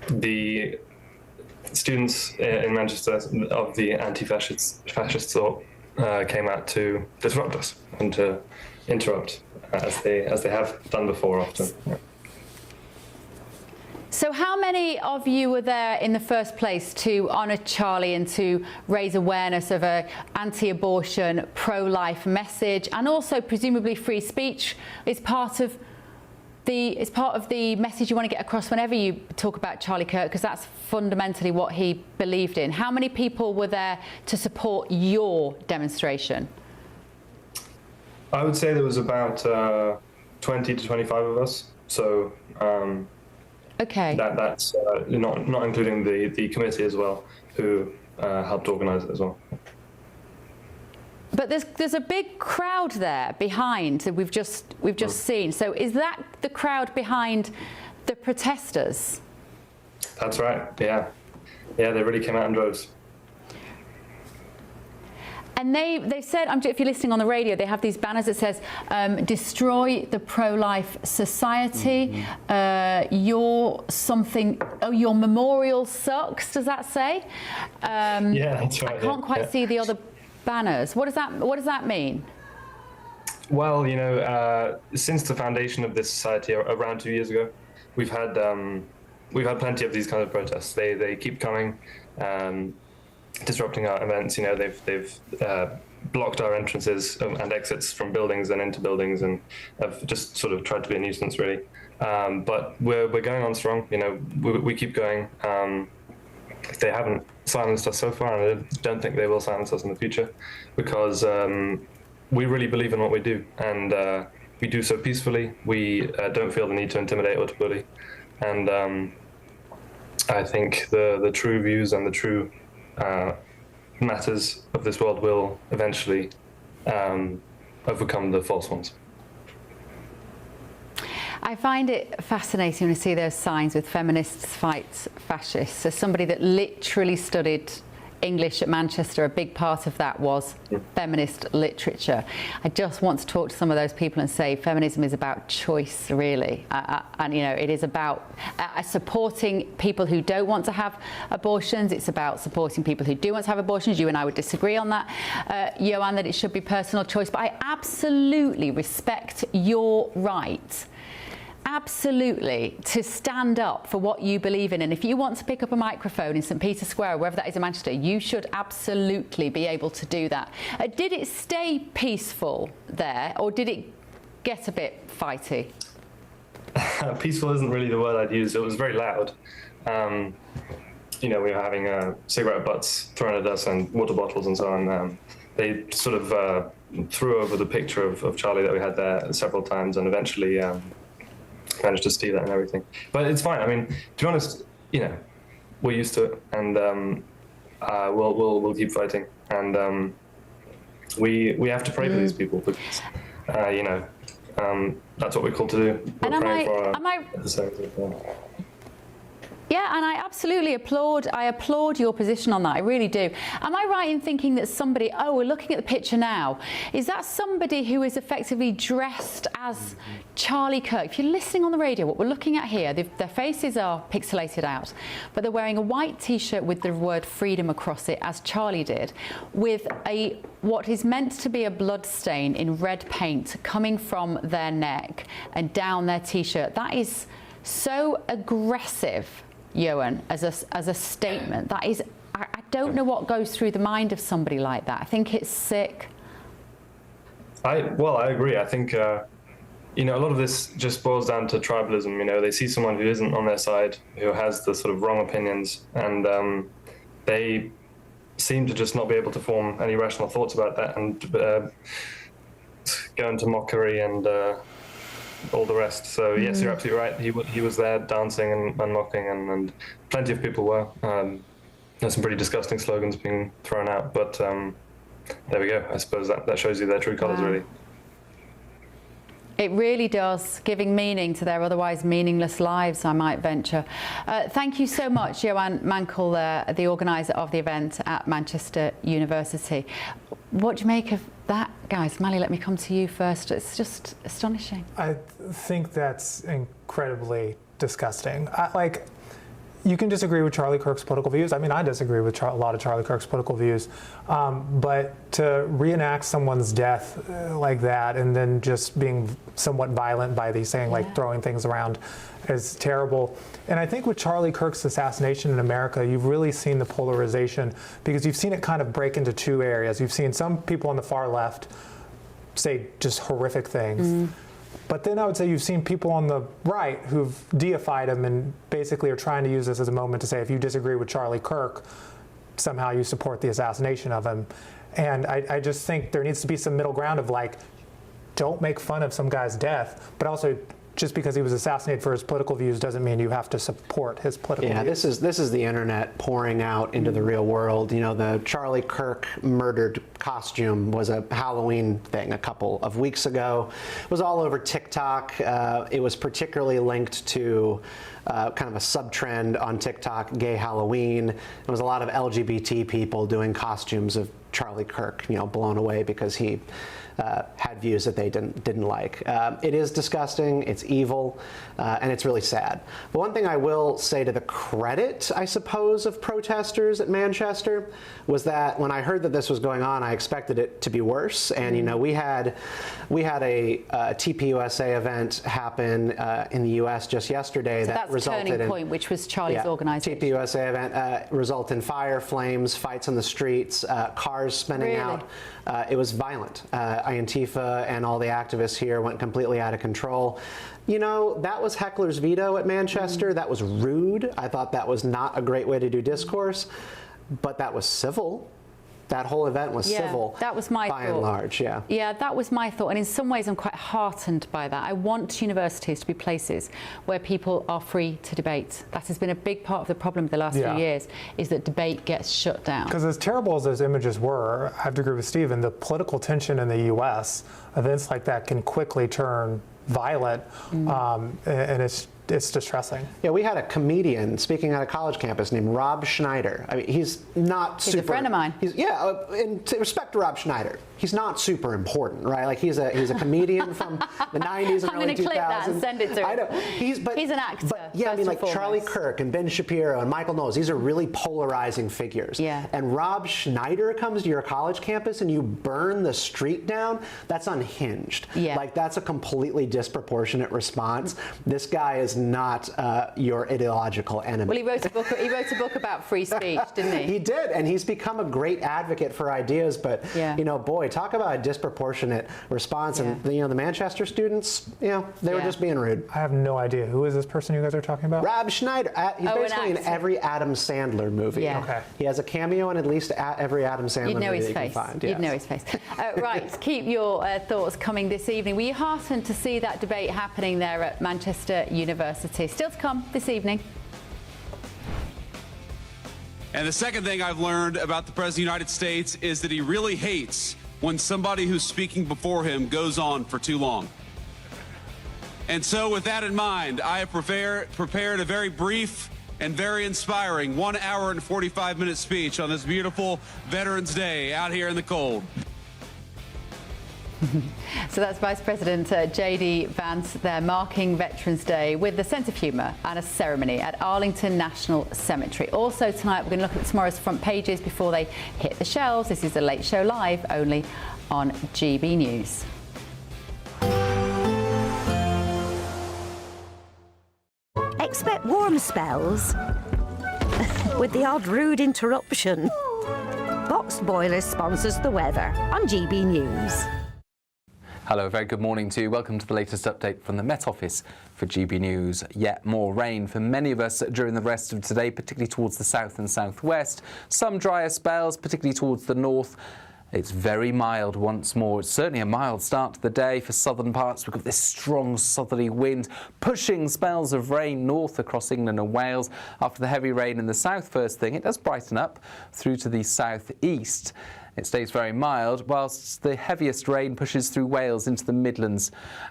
the students in Manchester of the anti-fascist thought came out to disrupt us and to interrupt, as they have done before often. Yeah. So how many of you were there in the first place to honour Charlie and to raise awareness of an anti-abortion, pro-life message, and also presumably free speech is part of the message you want to get across whenever you talk about Charlie Kirk, because that's fundamentally what he believed in. How many people were there to support your demonstration? I would say there was about 20 to 25 of us. So okay. That's not including the committee as well, who helped organise it as well. But there's a big crowd there behind that we've just seen. So is that the crowd behind the protesters? That's right. Yeah, they really came out in droves. And they said, if you're listening on the radio, they have these banners that says, destroy the pro-life society, your memorial sucks, does that say? Yeah, that's right. I can't quite see the other banners. What does that mean? Well, since the foundation of this society around 2 years ago, we've had plenty of these kind of protests. They keep coming. Disrupting our events. They've blocked our entrances and exits from buildings and into buildings, and have just sort of tried to be a nuisance, really. But we're going on strong. We keep going. They haven't silenced us so far, and I don't think they will silence us in the future, because we really believe in what we do, and we do so peacefully. We don't feel the need to intimidate or to bully, and I think the true views and the true matters of this world will eventually overcome the false ones. I find it fascinating to see those signs with feminists fight fascists. As somebody that literally studied English at Manchester, a big part of that was feminist literature. I just want to talk to some of those people and say feminism is about choice, really, and it is about supporting people who don't want to have abortions. It's about supporting people who do want to have abortions. You and I would disagree on that, Joanne, that it should be personal choice, but I absolutely respect your right, absolutely, to stand up for what you believe in. And if you want to pick up a microphone in St Peter's Square, or wherever that is in Manchester, you should absolutely be able to do that. Did it stay peaceful there, or did it get a bit fighty? Peaceful isn't really the word I'd use. It was very loud. We were having cigarette butts thrown at us and water bottles and so on. They sort of threw over the picture of Charlie that we had there several times, and eventually managed to steal it and everything. But it's fine. I mean, to be honest, we're used to it, and we'll keep fighting. And we have to pray for these people, because that's what we're called to do. We're praying for our Yeah, and I absolutely applaud your position on that. I really do. Am I right in thinking that somebody, we're looking at the picture now, is that somebody who is effectively dressed as Charlie Kirk? If you're listening on the radio, what we're looking at here, their faces are pixelated out, but they're wearing a white t-shirt with the word freedom across it, as Charlie did, with what is meant to be a blood stain in red paint coming from their neck and down their t-shirt. That is so aggressive, Johan, as a statement. That is, I don't know what goes through the mind of somebody like that. I think it's sick. I agree. I think you know, a lot of this just boils down to tribalism. You know, they see someone who isn't on their side, who has the sort of wrong opinions, and they seem to just not be able to form any rational thoughts about that, and go into mockery and all the rest. So yes, you're absolutely right. He was there dancing and mocking, and plenty of people were. There's some pretty disgusting slogans being thrown out, but there we go. I suppose that shows you their true colours, really. It really does, giving meaning to their otherwise meaningless lives, I might venture. Thank you so much, Joanne Mankel, the organiser of the event at Manchester University. What do you make of that, guys? Mally, let me come to you first. It's just astonishing. I think that's incredibly disgusting. You can disagree with Charlie Kirk's political views. I mean, I disagree with a lot of Charlie Kirk's political views. But to reenact someone's death like that and then just being somewhat violent by these saying, like throwing things around is terrible. And I think with Charlie Kirk's assassination in America, you've really seen the polarization because you've seen it kind of break into two areas. You've seen some people on the far left say just horrific things. But then I would say you've seen people on the right who've deified him and basically are trying to use this as a moment to say if you disagree with Charlie Kirk, somehow you support the assassination of him. And I just think there needs to be some middle ground of like, don't make fun of some guy's death, but also just because he was assassinated for his political views doesn't mean you have to support his political views. This is the internet pouring out into the real world. You know, the Charlie Kirk murdered costume was a Halloween thing a couple of weeks ago. It was all over TikTok. It was particularly linked to kind of a sub-trend on TikTok, gay Halloween. There was a lot of LGBT people doing costumes of Charlie Kirk, you know, blown away because he had views that they didn't like. It is disgusting, it's evil, and it's really sad. But one thing I will say to the credit, I suppose, of protesters at Manchester was that when I heard that this was going on, I expected it to be worse. And you know, we had a TPUSA event happen in the U.S. just yesterday that resulted in Turning Point, which was Charlie's organisation. TPUSA event result in fire, flames, fights on the streets, cars spinning out. It was violent. Antifa and all the activists here went completely out of control. You know, that was heckler's veto at Manchester. That was rude. I thought that was not a great way to do discourse, but that was civil. That whole event was civil. That was my thought. By and large, Yeah, that was my thought. And in some ways, I'm quite heartened by that. I want universities to be places where people are free to debate. That has been a big part of the problem the last few years, is that debate gets shut down. Because as terrible as those images were, I have to agree with Stephen, the political tension in the U.S., events like that can quickly turn violent, and it's distressing. Yeah, we had a comedian speaking at a college campus named Rob Schneider. I mean, he's a friend of mine. And to respect to Rob Schneider, he's not super important, right? Like he's a comedian from the 90s and early 2000s. I'm going to clip that and send it to him. I know. He's an actor. But yeah, I mean, like Charlie Kirk and Ben Shapiro and Michael Knowles, these are really polarizing figures. Yeah. And Rob Schneider comes to your college campus and you burn the street down, that's unhinged. Yeah. Like that's a completely disproportionate response. This guy is not your ideological enemy. Well, he wrote a book about free speech, didn't he? He did, and he's become a great advocate for ideas. But you know, boy, talk about a disproportionate response. And you know, the Manchester students, you know, they were just being rude. I have no idea. Who is this person you guys are talking about? Rob Schneider. He's basically in every Adam Sandler movie. Yeah. Okay. He has a cameo in at least every Adam Sandler movie his that face. you can find. You'd know his face. Right, keep your thoughts coming this evening. Were you heartened to see that debate happening there at Manchester University? Still to come this evening. And the second thing I've learned about the President of the United States is that he really hates when somebody who's speaking before him goes on for too long. And so with that in mind, I have prepared a very brief and very inspiring 1 hour and 45-minute speech on this beautiful Veterans Day out here in the cold. So that's Vice President J.D. Vance there, marking Veterans Day with a sense of humour and a ceremony at Arlington National Cemetery. Also tonight, we're going to look at tomorrow's front pages before they hit the shelves. This is The Late Show Live, only on GB News. Expect warm spells with the odd rude interruption. Boxed Boilers sponsors the weather on GB News. Hello, very good morning to you. Welcome to the latest update from the Met Office for GB News. Yet more rain for many of us during the rest of today, particularly towards the south and southwest. Some drier spells, particularly towards the north. It's very mild once more. It's certainly a mild start to the day for southern parts. We've got this strong southerly wind pushing spells of rain north across England and Wales. After the heavy rain in the south first thing, it does brighten up through to the southeast. It stays very mild, whilst the heaviest rain pushes through Wales into the Midlands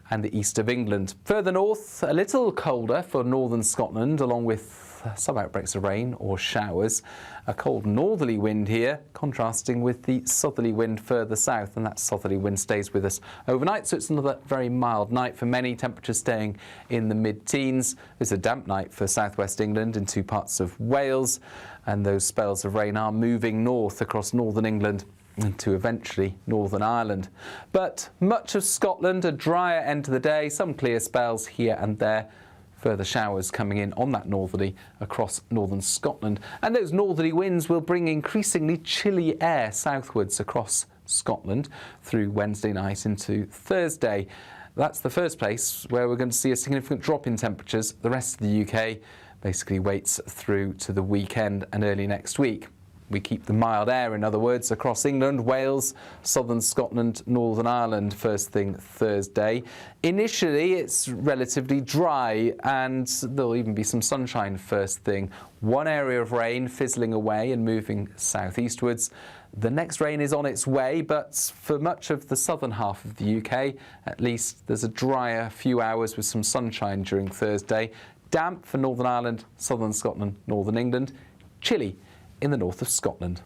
and the east of England. Further north, a little colder for northern Scotland, along with some outbreaks of rain or showers. A cold northerly wind here, contrasting with the southerly wind further south, and that southerly wind stays with us overnight, so it's another very mild night for many, temperatures staying in the mid-teens. It's a damp night for southwest England in two parts of Wales, and those spells of rain are moving north across northern England and to eventually Northern Ireland. But much of Scotland, a drier end to the day, some clear spells here and there. Further showers coming in on that northerly across northern Scotland. And those northerly winds will bring increasingly chilly air southwards across Scotland through Wednesday night into Thursday. That's the first place where we're going to see a significant drop in temperatures. The rest of the UK basically waits through to the weekend and early next week. We keep the mild air, in other words, across England, Wales, southern Scotland, Northern Ireland first thing Thursday. Initially, it's relatively dry and there'll even be some sunshine first thing. One area of rain fizzling away and moving southeastwards. The next rain is on its way, but for much of the southern half of the UK, at least, there's a drier few hours with some sunshine during Thursday. Damp for Northern Ireland, southern Scotland, northern England. Chilly in the north of Scotland.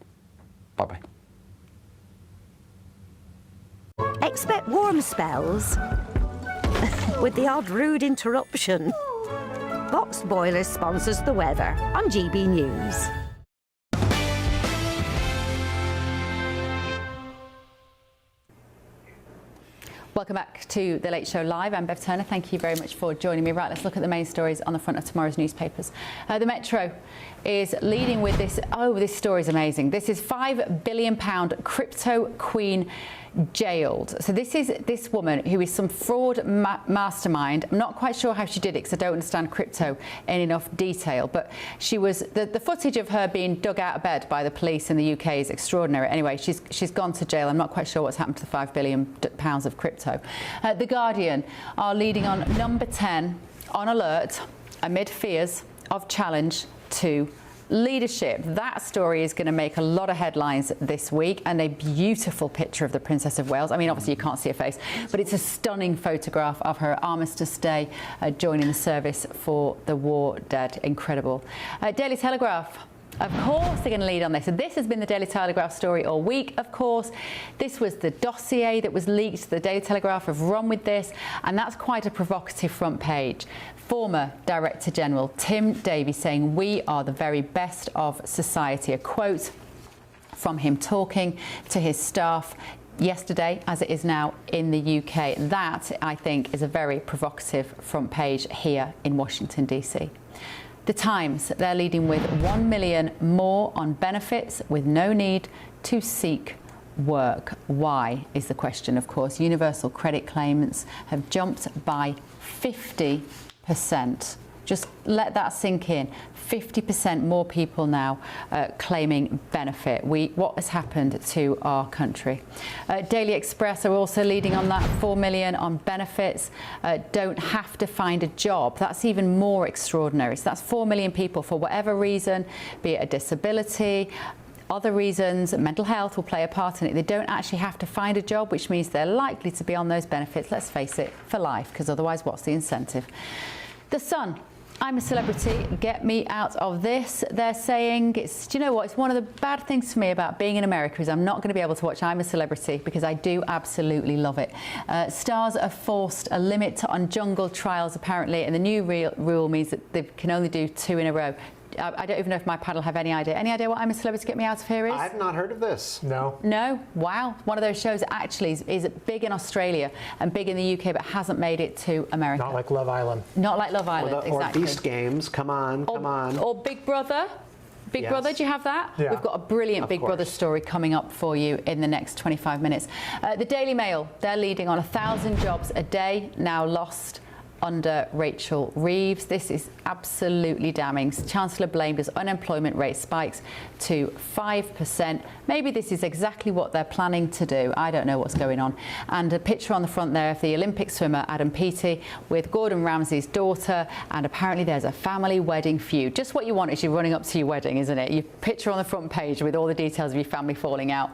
Bye-bye. Expect warm spells with the odd rude interruption. Box Boilers sponsors the weather on GB News. Welcome back to The Late Show Live. I'm Bev Turner. Thank you very much for joining me. Right, let's look at the main stories on the front of tomorrow's newspapers. The Metro is leading with this. Oh, this story is amazing. This is £5 billion crypto queen jailed. So this is this woman who is some fraud mastermind. I'm not quite sure how she did it because I don't understand crypto in enough detail, but she was the footage of her being dug out of bed by the police in the UK is extraordinary. Anyway, she's gone to jail. I'm not quite sure what's happened to the £5 billion of crypto. The Guardian are leading on number 10 on alert amid fears of challenge to leadership. That story is going to make a lot of headlines this week, and a beautiful picture of the Princess of Wales. I mean, obviously you can't see her face, but it's a stunning photograph of her Armistice Day joining the service for the war dead. Incredible. Daily Telegraph. Of course they're going to lead on this. And this has been the Daily Telegraph story all week, of course. This was the dossier that was leaked. The Daily Telegraph have run with this, and that's quite a provocative front page. Former Director General Tim Davies saying, "We are the very best of society." A quote from him talking to his staff yesterday, as it is now in the UK. That, I think, is a very provocative front page here in Washington, DC. The Times, they're leading with 1 million more on benefits with no need to seek work. Why is the question, of course. Universal credit claimants have jumped by 50%. Just let that sink in. 50% more people now claiming benefit. What has happened to our country? Daily Express are also leading on that. 4 million on benefits. Don't have to find a job. That's even more extraordinary. So that's 4 million people for whatever reason, be it a disability, other reasons, mental health will play a part in it. They don't actually have to find a job, which means they're likely to be on those benefits, let's face it, for life, because otherwise what's the incentive? The Sun. I'm a celebrity, get me out of this. They're saying, do you know what, it's one of the bad things for me about being in America is I'm not going to be able to watch I'm a Celebrity because I do absolutely love it. Stars are forced a limit on jungle trials apparently, and the new rule means that they can only do 2 in a row. I don't even know if my panel have any idea. Any idea what I'm a Celebrity, Get Me Out of Here is? I've not heard of this. No. No? Wow. One of those shows that actually is big in Australia and big in the UK, but hasn't made it to America. Not like Love Island. Not like Love Island, exactly. Or Beast Games. Come on, come on. Or Big Brother. Big Yes. Brother, do you have that? Yeah. We've got a brilliant Big Brother story coming up for you in the next 25 minutes. The Daily Mail, they're leading on 1,000 jobs a day now lost under Rachel Reeves. This is absolutely damning. Chancellor blamed as unemployment rate spikes to 5%. Maybe this is exactly what they're planning to do. I don't know what's going on. And a picture on the front there of the Olympic swimmer Adam Peaty with Gordon Ramsay's daughter, and apparently there's a family wedding feud. Just what you want as you're running up to your wedding, isn't it? Your picture on the front page with all the details of your family falling out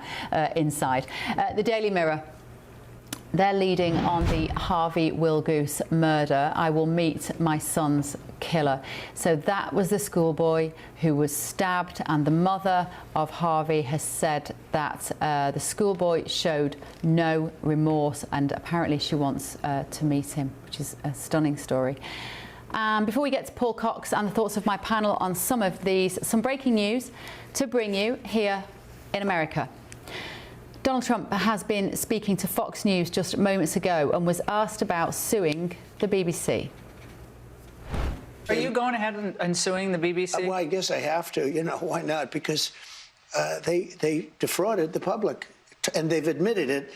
inside. The Daily Mirror, they're leading on the Harvey Wilgoose murder. I will meet my son's killer. So that was the schoolboy who was stabbed, and the mother of Harvey has said that the schoolboy showed no remorse, and apparently she wants to meet him, which is a stunning story. Before we get to Paul Cox and the thoughts of my panel on some of these, some breaking news to bring you here in America. Donald Trump has been speaking to Fox News just moments ago and was asked about suing the BBC. Are you going ahead and suing the BBC? Well, I guess I have to. You know, why not? Because they defrauded the public, and they've admitted it,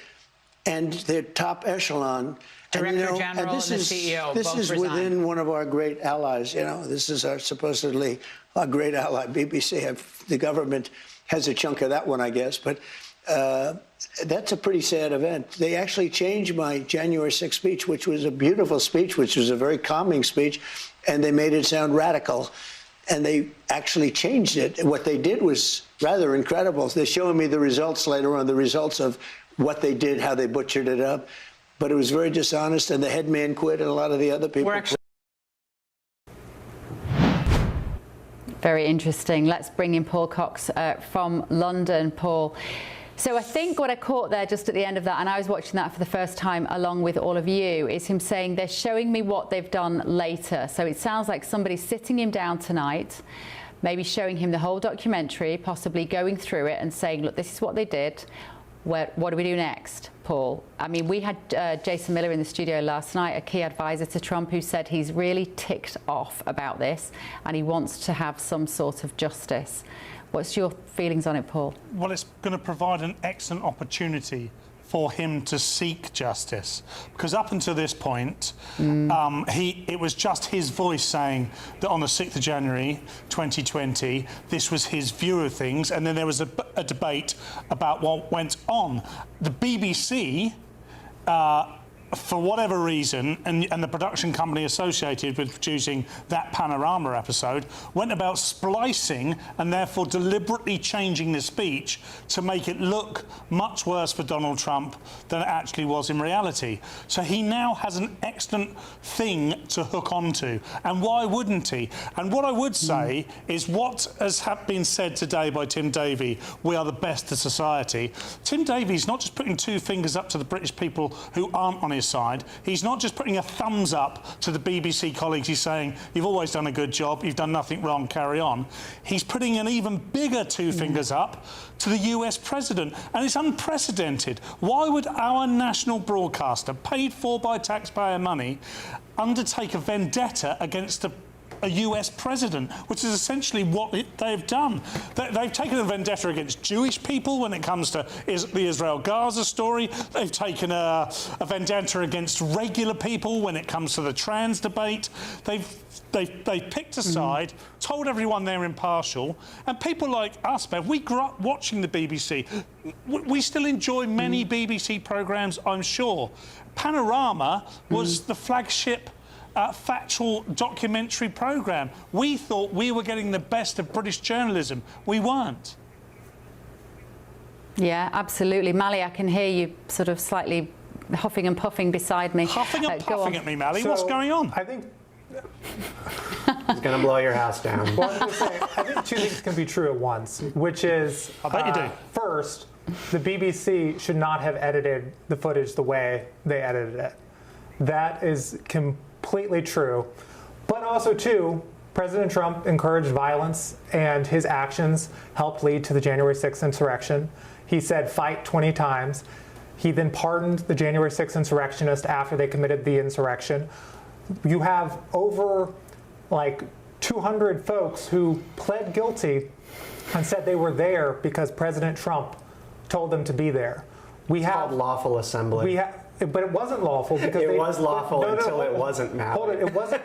and their top echelon. Director General and the CEO This both is resigned. within one of our great allies. You know, this is supposedly our great ally, BBC. The government has a chunk of that one, I guess, but that's a pretty sad event. They actually changed my January 6th speech, which was a beautiful speech, which was a very calming speech, and they made it sound radical. And they actually changed it. What they did was rather incredible. They're showing me the results later on, the results of what they did, how they butchered it up. But it was very dishonest, and the head man quit, and a lot of the other people quit. Very interesting. Let's bring in Paul Cox from London. Paul. So I think what I caught there just at the end of that, and I was watching that for the first time along with all of you, is him saying they're showing me what they've done later. So it sounds like somebody's sitting him down tonight, maybe showing him the whole documentary, possibly going through it and saying, look, this is what they did. What do we do next, Paul? I mean, we had Jason Miller in the studio last night, a key advisor to Trump, who said he's really ticked off about this and he wants to have some sort of justice. What's your feelings on it, Paul? Well, it's going to provide an excellent opportunity for him to seek justice, because up until this point, it was just his voice saying that on the 6th of January 2020, this was his view of things, and then there was a debate about what went on. The BBC, for whatever reason, and the production company associated with producing that Panorama episode, went about splicing and therefore deliberately changing the speech to make it look much worse for Donald Trump than it actually was in reality. So he now has an excellent thing to hook onto. And why wouldn't he? And what I would say is what has been said today by Tim Davie, we are the best of society. Tim Davie's not just putting two fingers up to the British people who aren't on his side. He's not just putting a thumbs up to the BBC colleagues. He's saying, you've always done a good job, you've done nothing wrong, carry on. He's putting an even bigger two fingers up to the US president, and it's unprecedented. Why would our national broadcaster, paid for by taxpayer money, undertake a vendetta against a US president, which is essentially what they've done. They've taken a vendetta against Jewish people when it comes to the Israel-Gaza story. They've taken a vendetta against regular people when it comes to the trans debate. They've picked a side, told everyone they're impartial, and people like us, Bev, we grew up watching the BBC. We still enjoy many BBC programmes, I'm sure. Panorama was the flagship factual documentary programme. We thought we were getting the best of British journalism. We weren't. Yeah, absolutely. Mally, I can hear you sort of slightly huffing and puffing beside me. Huffing and puffing at me, Mally. What's going on? I think it's going to blow your house down. Well, I was gonna say, I think two things can be true at once, which is, I bet you do. First, the BBC should not have edited the footage the way they edited it. That is completely true. But also, two, President Trump encouraged violence, and his actions helped lead to the January 6th insurrection. He said fight 20 times. He then pardoned the January 6th insurrectionists after they committed the insurrection. You have over, like, 200 folks who pled guilty and said they were there because President Trump told them to be there. It's called lawful assembly. But it wasn't lawful because it was lawful until it wasn't. Hold on, it wasn't.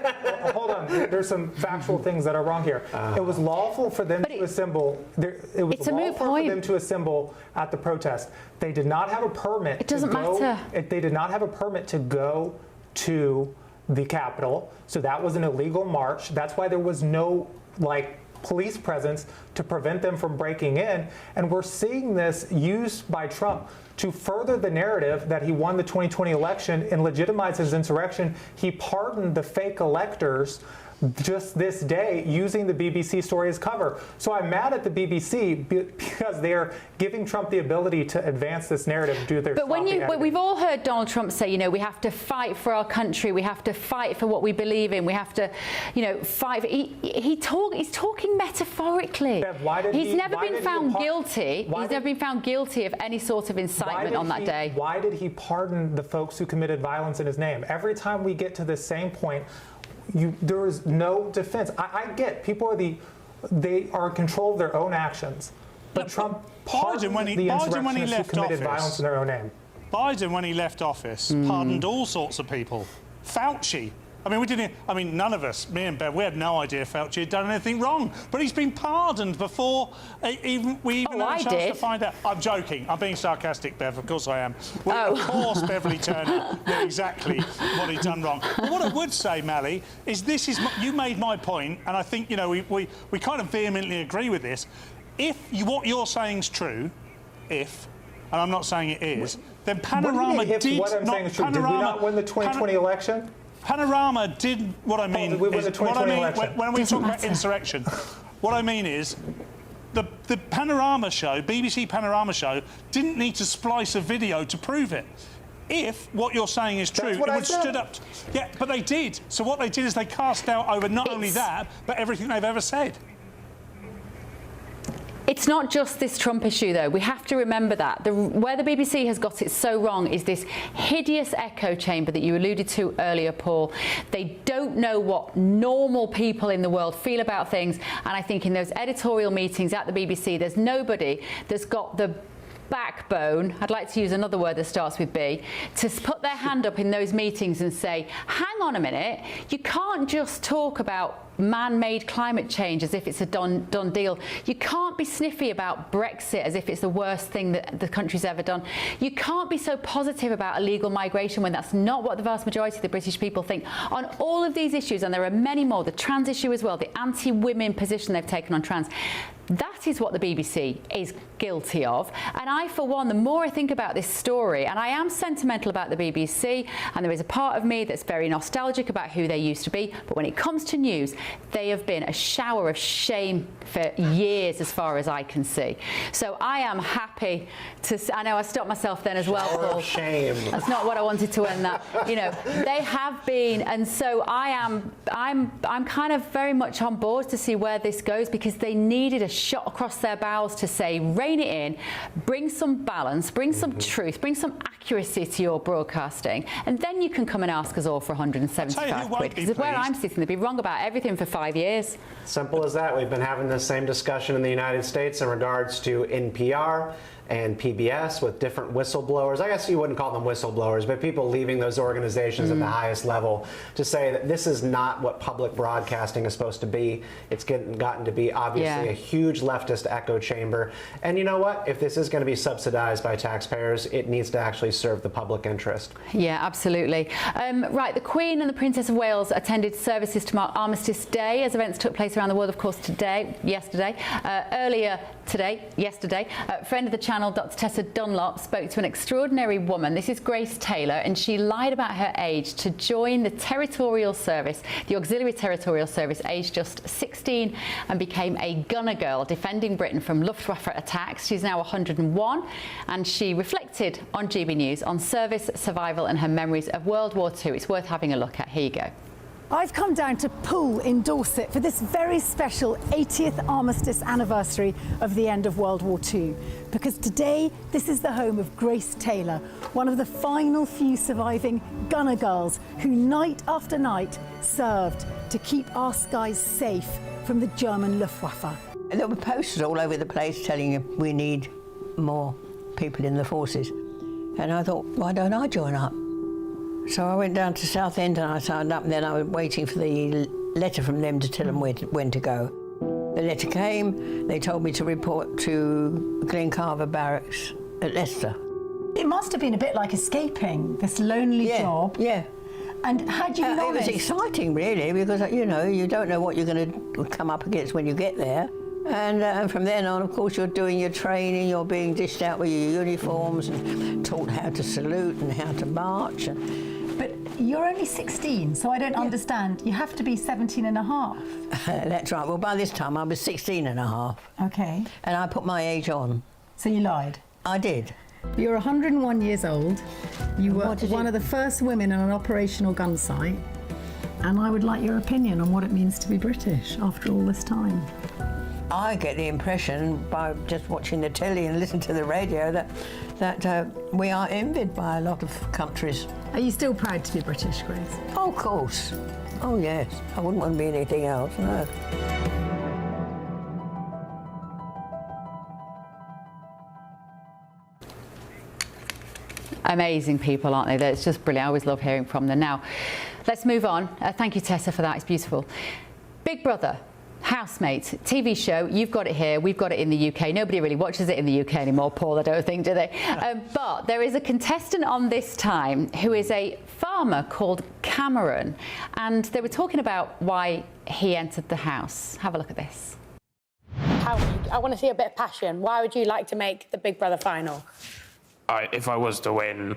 Hold on, there's some factual things that are wrong here. It was lawful for them to assemble. It was lawful for them to assemble at the protest. They did not have a permit. It doesn't matter. They did not have a permit to go to the Capitol, so that was an illegal march. That's why there was no police presence to prevent them from breaking in. And we're seeing this used by Trump to further the narrative that he won the 2020 election and legitimize his insurrection. He pardoned the fake electors just this day using the BBC story as cover. So I'm mad at the BBC because they're giving Trump the ability to advance this narrative and do their But we've all heard Donald Trump say, we have to fight for our country, we have to fight for what we believe in, we have to, fight. He's talking metaphorically. Bev, he's never been found guilty. He's never been found guilty of any sort of incitement on that day. Why did he pardon the folks who committed violence in his name? Every time we get to the same point, there is no defense. I get people they are in control of their own actions, but Trump pardoned the insurrectionists who committed violence in their own name. Biden, when he left office, pardoned all sorts of people. Fauci. None of us, me and Bev, we had no idea Fauci had done anything wrong. But he's been pardoned before we even had a chance to find out. I'm joking. I'm being sarcastic, Bev. Of course I am. Of course Beverly Turner knew exactly what he'd done wrong. But what I would say, Mally, is you made my point, and I think, we kind of vehemently agree with this. If what you're saying is true, and I'm not saying it is, then Panorama did what I'm saying is true. Did we not win the 2020 election? Panorama did what I mean. We win the 2020 election. When we talk about insurrection, what I mean is the Panorama show, BBC Panorama show, didn't need to splice a video to prove it. If what you're saying is true, it would stood up. Yeah, but they did. So what they did is they cast out over not only that, but everything they've ever said. It's not just this Trump issue, though. We have to remember that. Where the BBC has got it so wrong is this hideous echo chamber that you alluded to earlier, Paul. They don't know what normal people in the world feel about things. And I think in those editorial meetings at the BBC, there's nobody that's got the backbone, I'd like to use another word that starts with B, to put their hand up in those meetings and say, hang on a minute, you can't just talk about man-made climate change as if it's a done deal. You can't be sniffy about Brexit as if it's the worst thing that the country's ever done. You can't be so positive about illegal migration when that's not what the vast majority of the British people think. On all of these issues, and there are many more, the trans issue as well, the anti-women position they've taken on trans, that is what the BBC is guilty of. And I, for one, the more I think about this story, and I am sentimental about the BBC, and there is a part of me that's very nostalgic about who they used to be, but when it comes to news, they have been a shower of shame for years as far as I can see. So I am happy to, I know I stopped myself then as well, Paul. Shame. That's not what I wanted to end that. They have been, and so I'm kind of very much on board to see where this goes, because they needed a shot across their bows to say, rein it in, bring some balance, bring some truth, bring some accuracy to your broadcasting, and then you can come and ask us all for 175 quid. Because where I'm sitting, they'd be wrong about everything for 5 years. Simple as that. We've been having this same discussion in the United States in regards to NPR and PBS with different whistleblowers. I guess you wouldn't call them whistleblowers, but people leaving those organizations at the highest level to say that this is not what public broadcasting is supposed to be. It's gotten to be obviously a huge leftist echo chamber. And you know what? If this is going to be subsidized by taxpayers, it needs to actually serve the public interest. Yeah, absolutely. Right, the Queen and the Princess of Wales attended services to mark Armistice Day, as events took place around the world, of course, yesterday. Yesterday, a friend of the channel, Dr. Tessa Dunlop, spoke to an extraordinary woman. This is Grace Taylor, and she lied about her age to join the territorial service, the auxiliary territorial service, aged just 16, and became a gunner girl defending Britain from Luftwaffe attacks. She's now 101, and she reflected on GB News on service, survival, and her memories of World War II. It's worth having a look at. Here you go. I've come down to Poole in Dorset for this very special 80th armistice anniversary of the end of World War II, because today this is the home of Grace Taylor, one of the final few surviving gunner girls who night after night served to keep our skies safe from the German Luftwaffe. There were posters all over the place telling you we need more people in the forces, and I thought, why don't I join up? So I went down to Southend and I signed up, and then I was waiting for the letter from them to tell them when to go. The letter came, they told me to report to Glencarver Barracks at Leicester. It must have been a bit like escaping this lonely job. Yeah. And had you been honest? It was exciting, really, because, you know, you don't know what you're going to come up against when you get there. And from then on, of course, you're doing your training, you're being dished out with your uniforms and taught how to salute and how to march. But you're only 16, so I don't understand. You have to be 17 and a half. That's right. Well, by this time, I was 16 and a half. Okay. And I put my age on. So you lied? I did. You're 101 years old. You were one of the first women on an operational gun site. And I would like your opinion on what it means to be British after all this time. I get the impression by just watching the telly and listening to the radio that we are envied by a lot of countries. Are you still proud to be British, Grace? Oh, of course. Oh, yes. I wouldn't want to be anything else, no. Amazing people, aren't they? It's just brilliant. I always love hearing from them. Now, let's move on. Thank you, Tessa, for that. It's beautiful. Big Brother. Housemates, TV show, you've got it here, we've got it in the UK. Nobody really watches it in the UK anymore, Paul, I don't think, do they? But there is a contestant on this time who is a farmer called Cameron, and they were talking about why he entered the house. Have a look at this. I want to see a bit of passion. Why would you like to make the Big Brother final? If I was to win,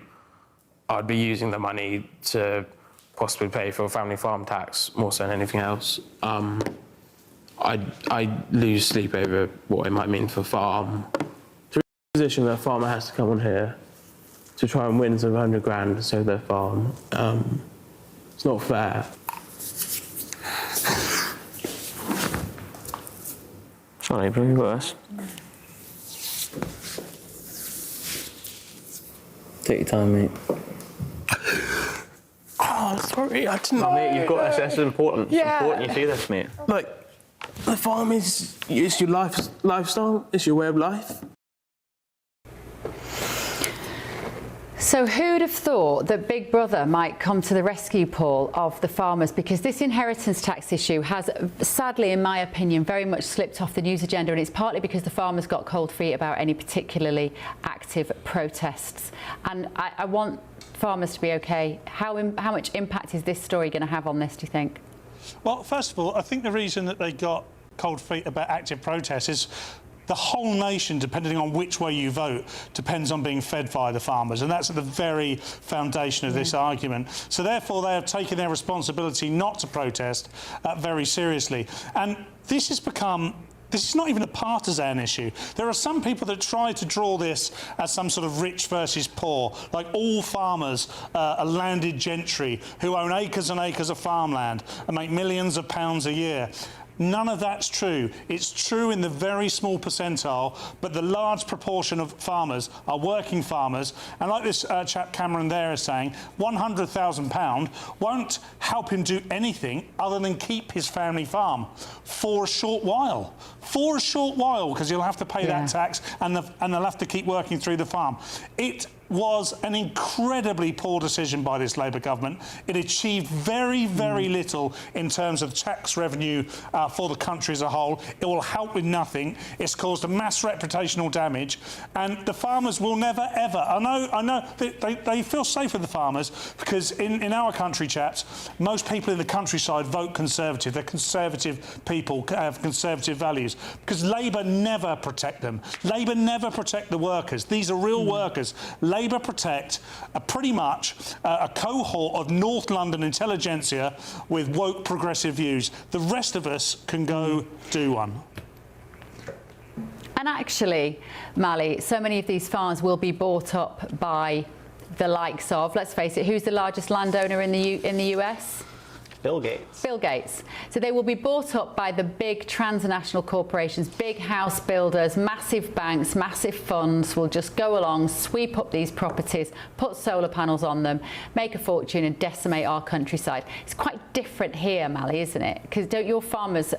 I'd be using the money to possibly pay for family farm tax more so than anything else. I lose sleep over what it might mean for farm. The position that a farmer has to come on here to try and win some 100 grand to save their farm, it's not fair. Sorry, pretty worse. Take your time, mate. Oh, sorry, I didn't know. No, mate, you've got this. That's important. It's important you see this, mate. Like, the farm is your lifestyle, it's your way of life. So who'd have thought that Big Brother might come to the rescue, Paul, of the farmers? Because this inheritance tax issue has, sadly, in my opinion, very much slipped off the news agenda, and it's partly because the farmers got cold feet about any particularly active protests. And I want farmers to be okay. How much impact is this story going to have on this, do you think? Well, first of all, I think the reason that they got cold feet about active protests is the whole nation, depending on which way you vote, depends on being fed by the farmers, and that's at the very foundation of this argument. So therefore they have taken their responsibility not to protest very seriously. And this has become... This is not even a partisan issue. There are some people that try to draw this as some sort of rich versus poor, like all farmers are landed gentry who own acres and acres of farmland and make millions of pounds a year. None of that's true. It's true in the very small percentile, but the large proportion of farmers are working farmers. And like this chap Cameron there is saying, £100,000 won't help him do anything other than keep his family farm for a short while. For a short while, because he'll have to pay that tax and they'll have to keep working through the farm. It was an incredibly poor decision by this Labour government. It achieved very, very little in terms of tax revenue for the country as a whole. It will help with nothing. It's caused a mass reputational damage, and the farmers will never, ever... I know they feel safe with the farmers because in our country, chaps, most people in the countryside vote Conservative. They're Conservative people, have Conservative values, because Labour never protect them. Labour never protect the workers. These are real workers. Labour protect pretty much a cohort of North London intelligentsia with woke progressive views. The rest of us can go do one. And actually, Mali, so many of these farms will be bought up by the likes of, let's face it, who's the largest landowner in the US? Bill Gates. Bill Gates. So they will be bought up by the big transnational corporations, big house builders, massive banks, massive funds will just go along, sweep up these properties, put solar panels on them, make a fortune and decimate our countryside. It's quite different here, Mally, isn't it? Because don't your farmers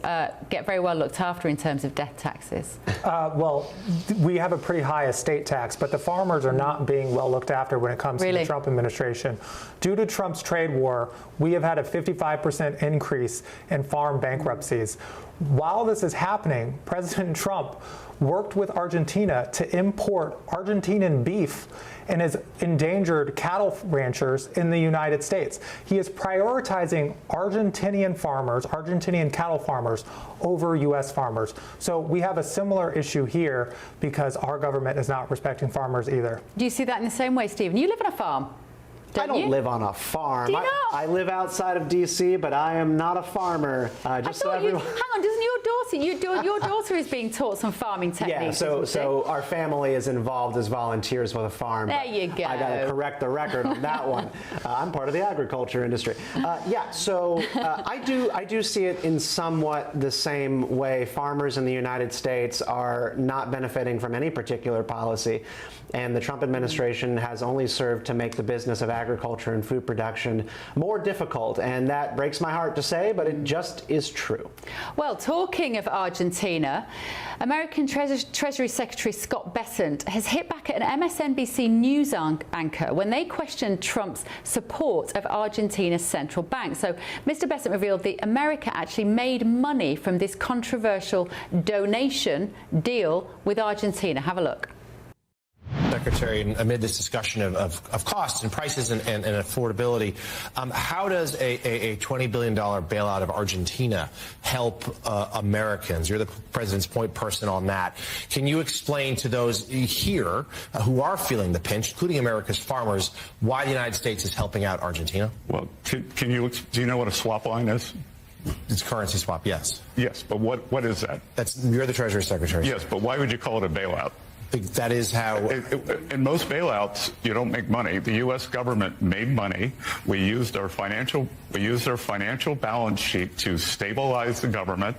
get very well looked after in terms of death taxes? Well, we have a pretty high estate tax, but the farmers are not being well looked after when it comes to the Trump administration. Due to Trump's trade war, we have had a 55% increase in farm bankruptcies. While this is happening, President Trump worked with Argentina to import Argentinian beef and has endangered cattle ranchers in the United States. He is prioritizing Argentinian farmers, Argentinian cattle farmers, over U.S. farmers. So we have a similar issue here because our government is not respecting farmers either. Do you see that in the same way, Stephen? You live on a farm. I don't live on a farm. Do you not? I live outside of D.C., but I am not a farmer. Just so everyone... Hang on, doesn't your daughter is being taught some farming techniques? Yeah, so our family is involved as volunteers with a farm. There you go. I got to correct the record on that one. I'm part of the agriculture industry. I do see it in somewhat the same way. Farmers in the United States are not benefiting from any particular policy, and the Trump administration has only served to make the business of agriculture and food production more difficult, and that breaks my heart to say, but it just is true. Well, talking of Argentina, American Treasury Secretary Scott Bessent has hit back at an MSNBC news anchor when they questioned Trump's support of Argentina's central bank. So Mr. Bessent revealed that America actually made money from this controversial donation deal with Argentina. Have a look. Secretary, amid this discussion of costs and prices and affordability, how does a $20 billion bailout of Argentina help Americans? You're the president's point person on that. Can you explain to those here who are feeling the pinch, including America's farmers, why the United States is helping out Argentina? Well, do you know what a swap line is? It's currency swap, yes. Yes, but what is that? You're the Treasury Secretary. Yes, but why would you call it a bailout? That is how... In most bailouts, you don't make money. The U.S. government made money. We used our financial balance sheet to stabilize the government.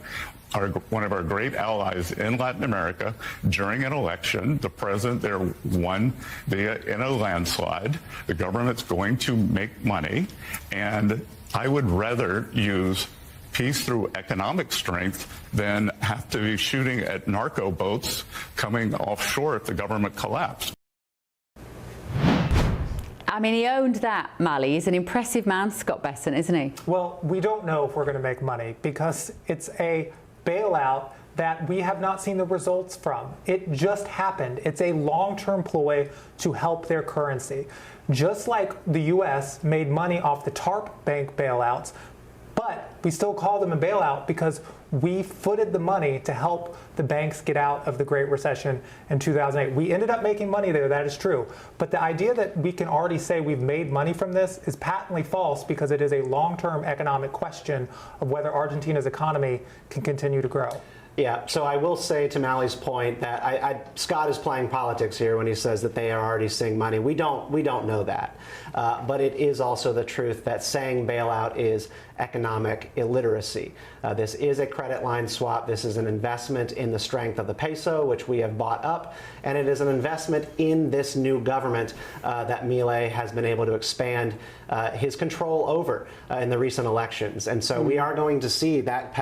One of our great allies in Latin America, during an election, the president there won in a landslide. The government's going to make money, and I would rather use peace through economic strength than have to be shooting at narco boats coming offshore if the government collapsed. I mean, he owned that, Mally. He's an impressive man, Scott Bessent, isn't he? Well, we don't know if we're going to make money because it's a bailout that we have not seen the results from. It just happened. It's a long-term ploy to help their currency. Just like the U.S. made money off the TARP bank bailouts, but we still call them a bailout because we footed the money to help the banks get out of the Great Recession in 2008. We ended up making money there, that is true. But the idea that we can already say we've made money from this is patently false because it is a long-term economic question of whether Argentina's economy can continue to grow. Yeah, so I will say to Mally's point that Scott is playing politics here when he says that they are already seeing money. We don't know that. But it is also the truth that saying bailout is economic illiteracy. This is a credit line swap. This is an investment in the strength of the peso, which we have bought up, and it is an investment in this new government that Milei has been able to expand his control over in the recent elections. And so we are going to see that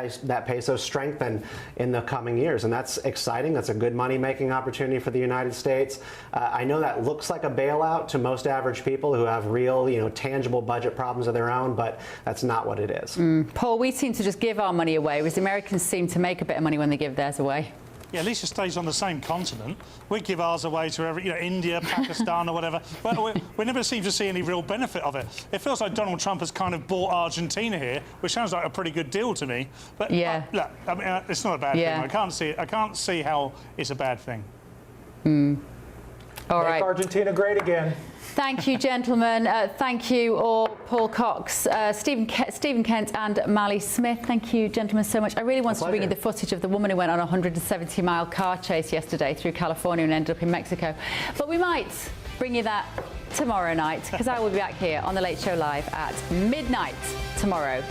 peso strengthen in the coming years, and that's exciting. That's a good money-making opportunity for the United States. I know that looks like a bailout to most average people who have real, tangible budget problems of their own, but that's not what it is. Paul, we seem to just give our money away, whereas Americans seem to make a bit of money when they give theirs away. Yeah, at least it stays on the same continent. We give ours away to India, Pakistan or whatever. But we never seem to see any real benefit of it. It feels like Donald Trump has kind of bought Argentina here, which sounds like a pretty good deal to me. But yeah, look, I mean, it's not a bad thing. I can't see how it's a bad thing. All right. Make Argentina great again. Thank you, gentlemen. Thank you all, Paul Cox, Stephen Kent and Mally Smith. Thank you, gentlemen, so much. I really wanted to bring you the footage of the woman who went on a 170-mile car chase yesterday through California and ended up in Mexico. But we might bring you that tomorrow night, because I will be back here on The Late Show Live at midnight tomorrow,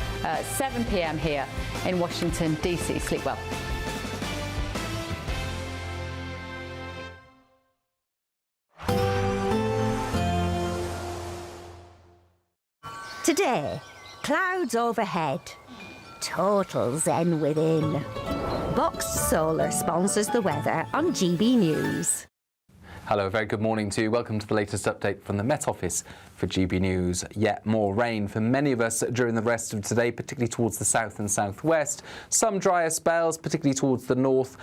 7 p.m. here in Washington, D.C. Sleep well. Today, clouds overhead, total zen within. Boxed Solar sponsors the weather on GB News. Hello, a very good morning to you. Welcome to the latest update from the Met Office for GB News. Yet more rain for many of us during the rest of today, particularly towards the south and southwest. Some drier spells, particularly towards the north.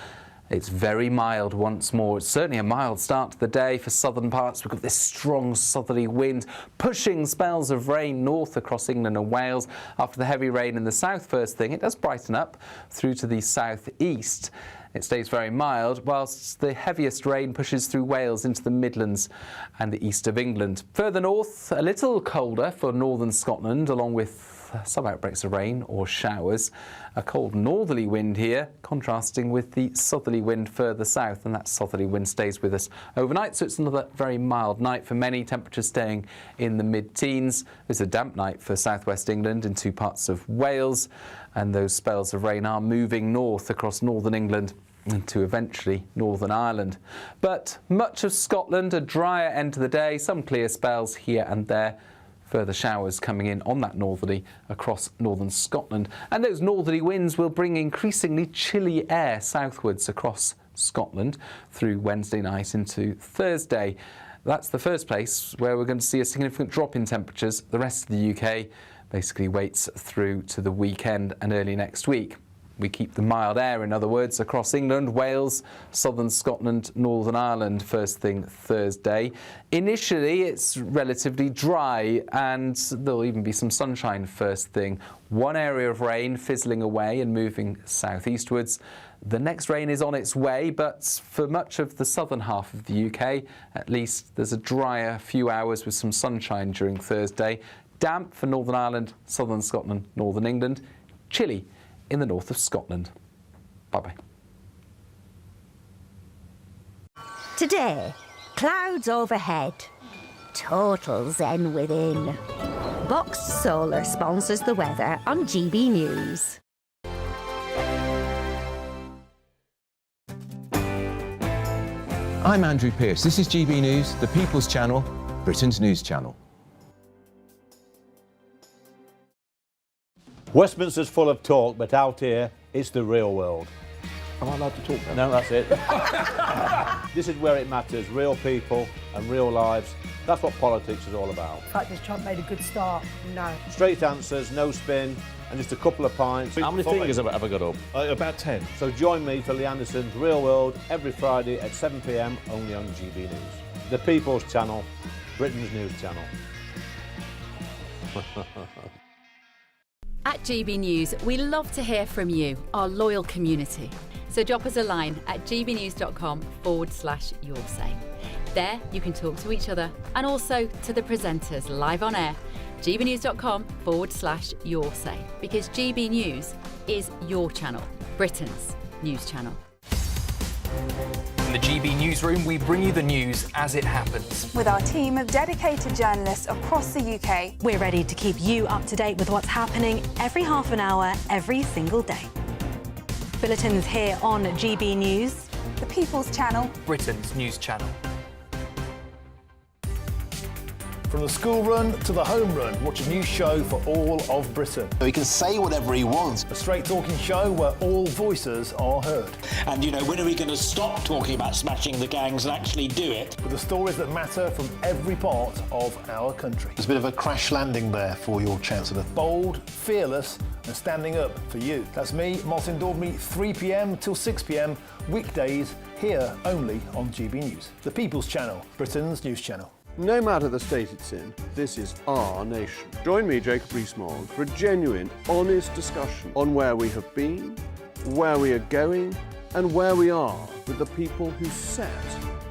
It's very mild once more. It's certainly a mild start to the day for southern parts. We've got this strong southerly wind pushing spells of rain north across England and Wales. After the heavy rain in the south first thing, it does brighten up through to the southeast. It stays very mild, whilst the heaviest rain pushes through Wales into the Midlands and the east of England. Further north, a little colder for northern Scotland, along with some outbreaks of rain or showers. A cold northerly wind here, contrasting with the southerly wind further south, and that southerly wind stays with us overnight, so it's another very mild night for many, temperatures staying in the mid-teens. It's a damp night for southwest England in two parts of Wales, and those spells of rain are moving north across northern England and to eventually Northern Ireland. But much of Scotland, a drier end to the day, some clear spells here and there. Further showers coming in on that northerly across northern Scotland. And those northerly winds will bring increasingly chilly air southwards across Scotland through Wednesday night into Thursday. That's the first place where we're going to see a significant drop in temperatures. The rest of the UK basically waits through to the weekend and early next week. We keep the mild air, in other words, across England, Wales, southern Scotland, Northern Ireland first thing Thursday. Initially, it's relatively dry and there'll even be some sunshine first thing. One area of rain fizzling away and moving southeastwards. The next rain is on its way, but for much of the southern half of the UK, at least, there's a drier few hours with some sunshine during Thursday. Damp for Northern Ireland, southern Scotland, northern England. Chilly in the north of Scotland. Bye-bye. Today, clouds overhead, total zen within. Boxed Solar sponsors the weather on GB News. I'm Andrew Pearce. This is GB News, the People's Channel, Britain's news channel. Westminster's full of talk, but out here, it's the real world. Am I allowed to talk now? No, that's it. This is where it matters, real people and real lives. That's what politics is all about. In fact, has Trump made a good start? No. Straight answers, no spin, and just a couple of pints. How many fingers have I got up? About 10. So join me for Lee Anderson's Real World every Friday at 7 p.m, only on GB News. The People's Channel, Britain's news channel. At GB News, we love to hear from you, our loyal community. So drop us a line at gbnews.com/yoursay. There you can talk to each other and also to the presenters live on air. gbnews.com/yoursay, because GB News is your channel, Britain's news channel. In the GB Newsroom, we bring you the news as it happens. With our team of dedicated journalists across the UK, we're ready to keep you up to date with what's happening every half an hour, every single day. Bulletins here on GB News. The People's Channel, Britain's news channel. From the school run to the home run, watch a new show for all of Britain. He can say whatever he wants. A straight-talking show where all voices are heard. And, you know, when are we going to stop talking about smashing the gangs and actually do it? With the stories that matter from every part of our country. There's a bit of a crash landing there for your Chancellor. Bold, fearless and standing up for you. That's me, Martin Daubney, 3 p.m. till 6 p.m, weekdays, here only on GB News. The People's Channel, Britain's news channel. No matter the state it's in, this is our nation. Join me, Jacob Rees-Mogg, for a genuine, honest discussion on where we have been, where we are going, and where we are with the people who set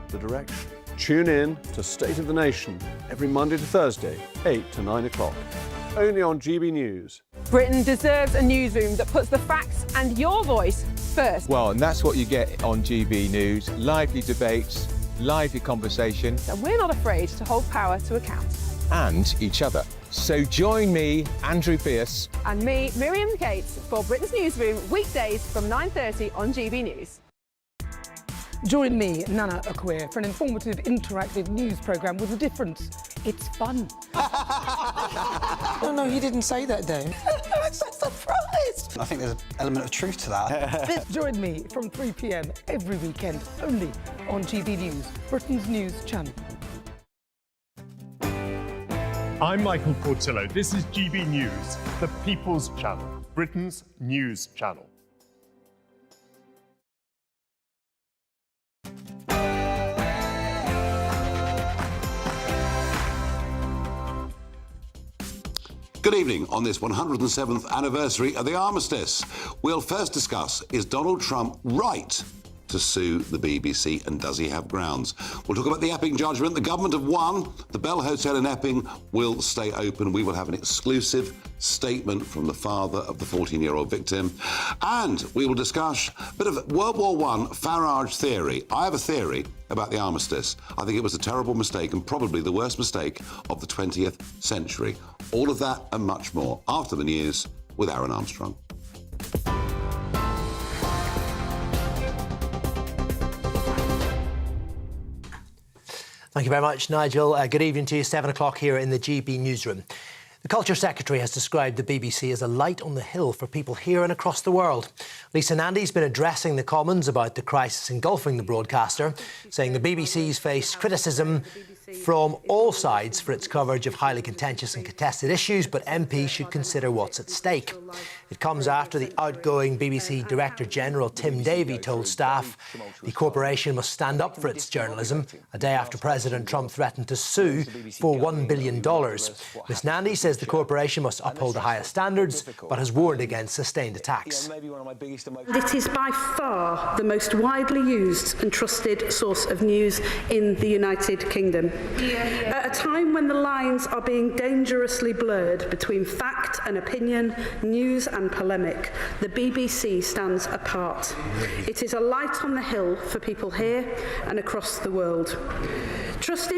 the direction. Tune in to State of the Nation every Monday to Thursday, 8 to 9 o'clock. Only on GB News. Britain deserves a newsroom that puts the facts and your voice first. Well, and that's what you get on GB News. Lively debates, lively conversation, And we're not afraid to hold power to account. and each other. So join me, Andrew Pierce, And me, Miriam Gates, for Britain's Newsroom, weekdays from 9:30 on GB News. Join me, Nana Akwe, for an informative, interactive news programme with a difference. It's fun. No, he didn't say that, though. I'm so surprised. I think there's an element of truth to that. Join me from 3 p.m. every weekend, only on GB News, Britain's news channel. I'm Michael Portillo. This is GB News, the People's Channel, Britain's news channel. Good evening. On this 107th anniversary of the armistice, we'll first discuss, is Donald Trump right to sue the BBC, and does he have grounds? We'll talk about the Epping judgment. The government have won. The Bell Hotel in Epping will stay open. We will have an exclusive statement from the father of the 14-year-old victim. And we will discuss a bit of World War I Farage theory. I have a theory about the armistice. I think it was a terrible mistake and probably the worst mistake of the 20th century. All of that and much more after the news with Aaron Armstrong. Thank you very much, Nigel. Good evening to you. 7 o'clock here in the GB newsroom. The Culture Secretary has described the BBC as a light on the hill for people here and across the world. Lisa Nandy's been addressing the Commons about the crisis engulfing the broadcaster, saying the BBC's faced criticism from all sides for its coverage of highly contentious and contested issues, but MPs should consider what's at stake. It comes after the outgoing BBC Director General Tim Davie told staff the corporation must stand up for its journalism, a day after President Trump threatened to sue for $1 billion. Ms Nandy says the corporation must uphold the highest standards, but has warned against sustained attacks. It is by far the most widely used and trusted source of news in the United Kingdom. At a time when the lines are being dangerously blurred between fact and opinion, news and polemic, the BBC stands apart. It is a light on the hill for people here and across the world. Trusted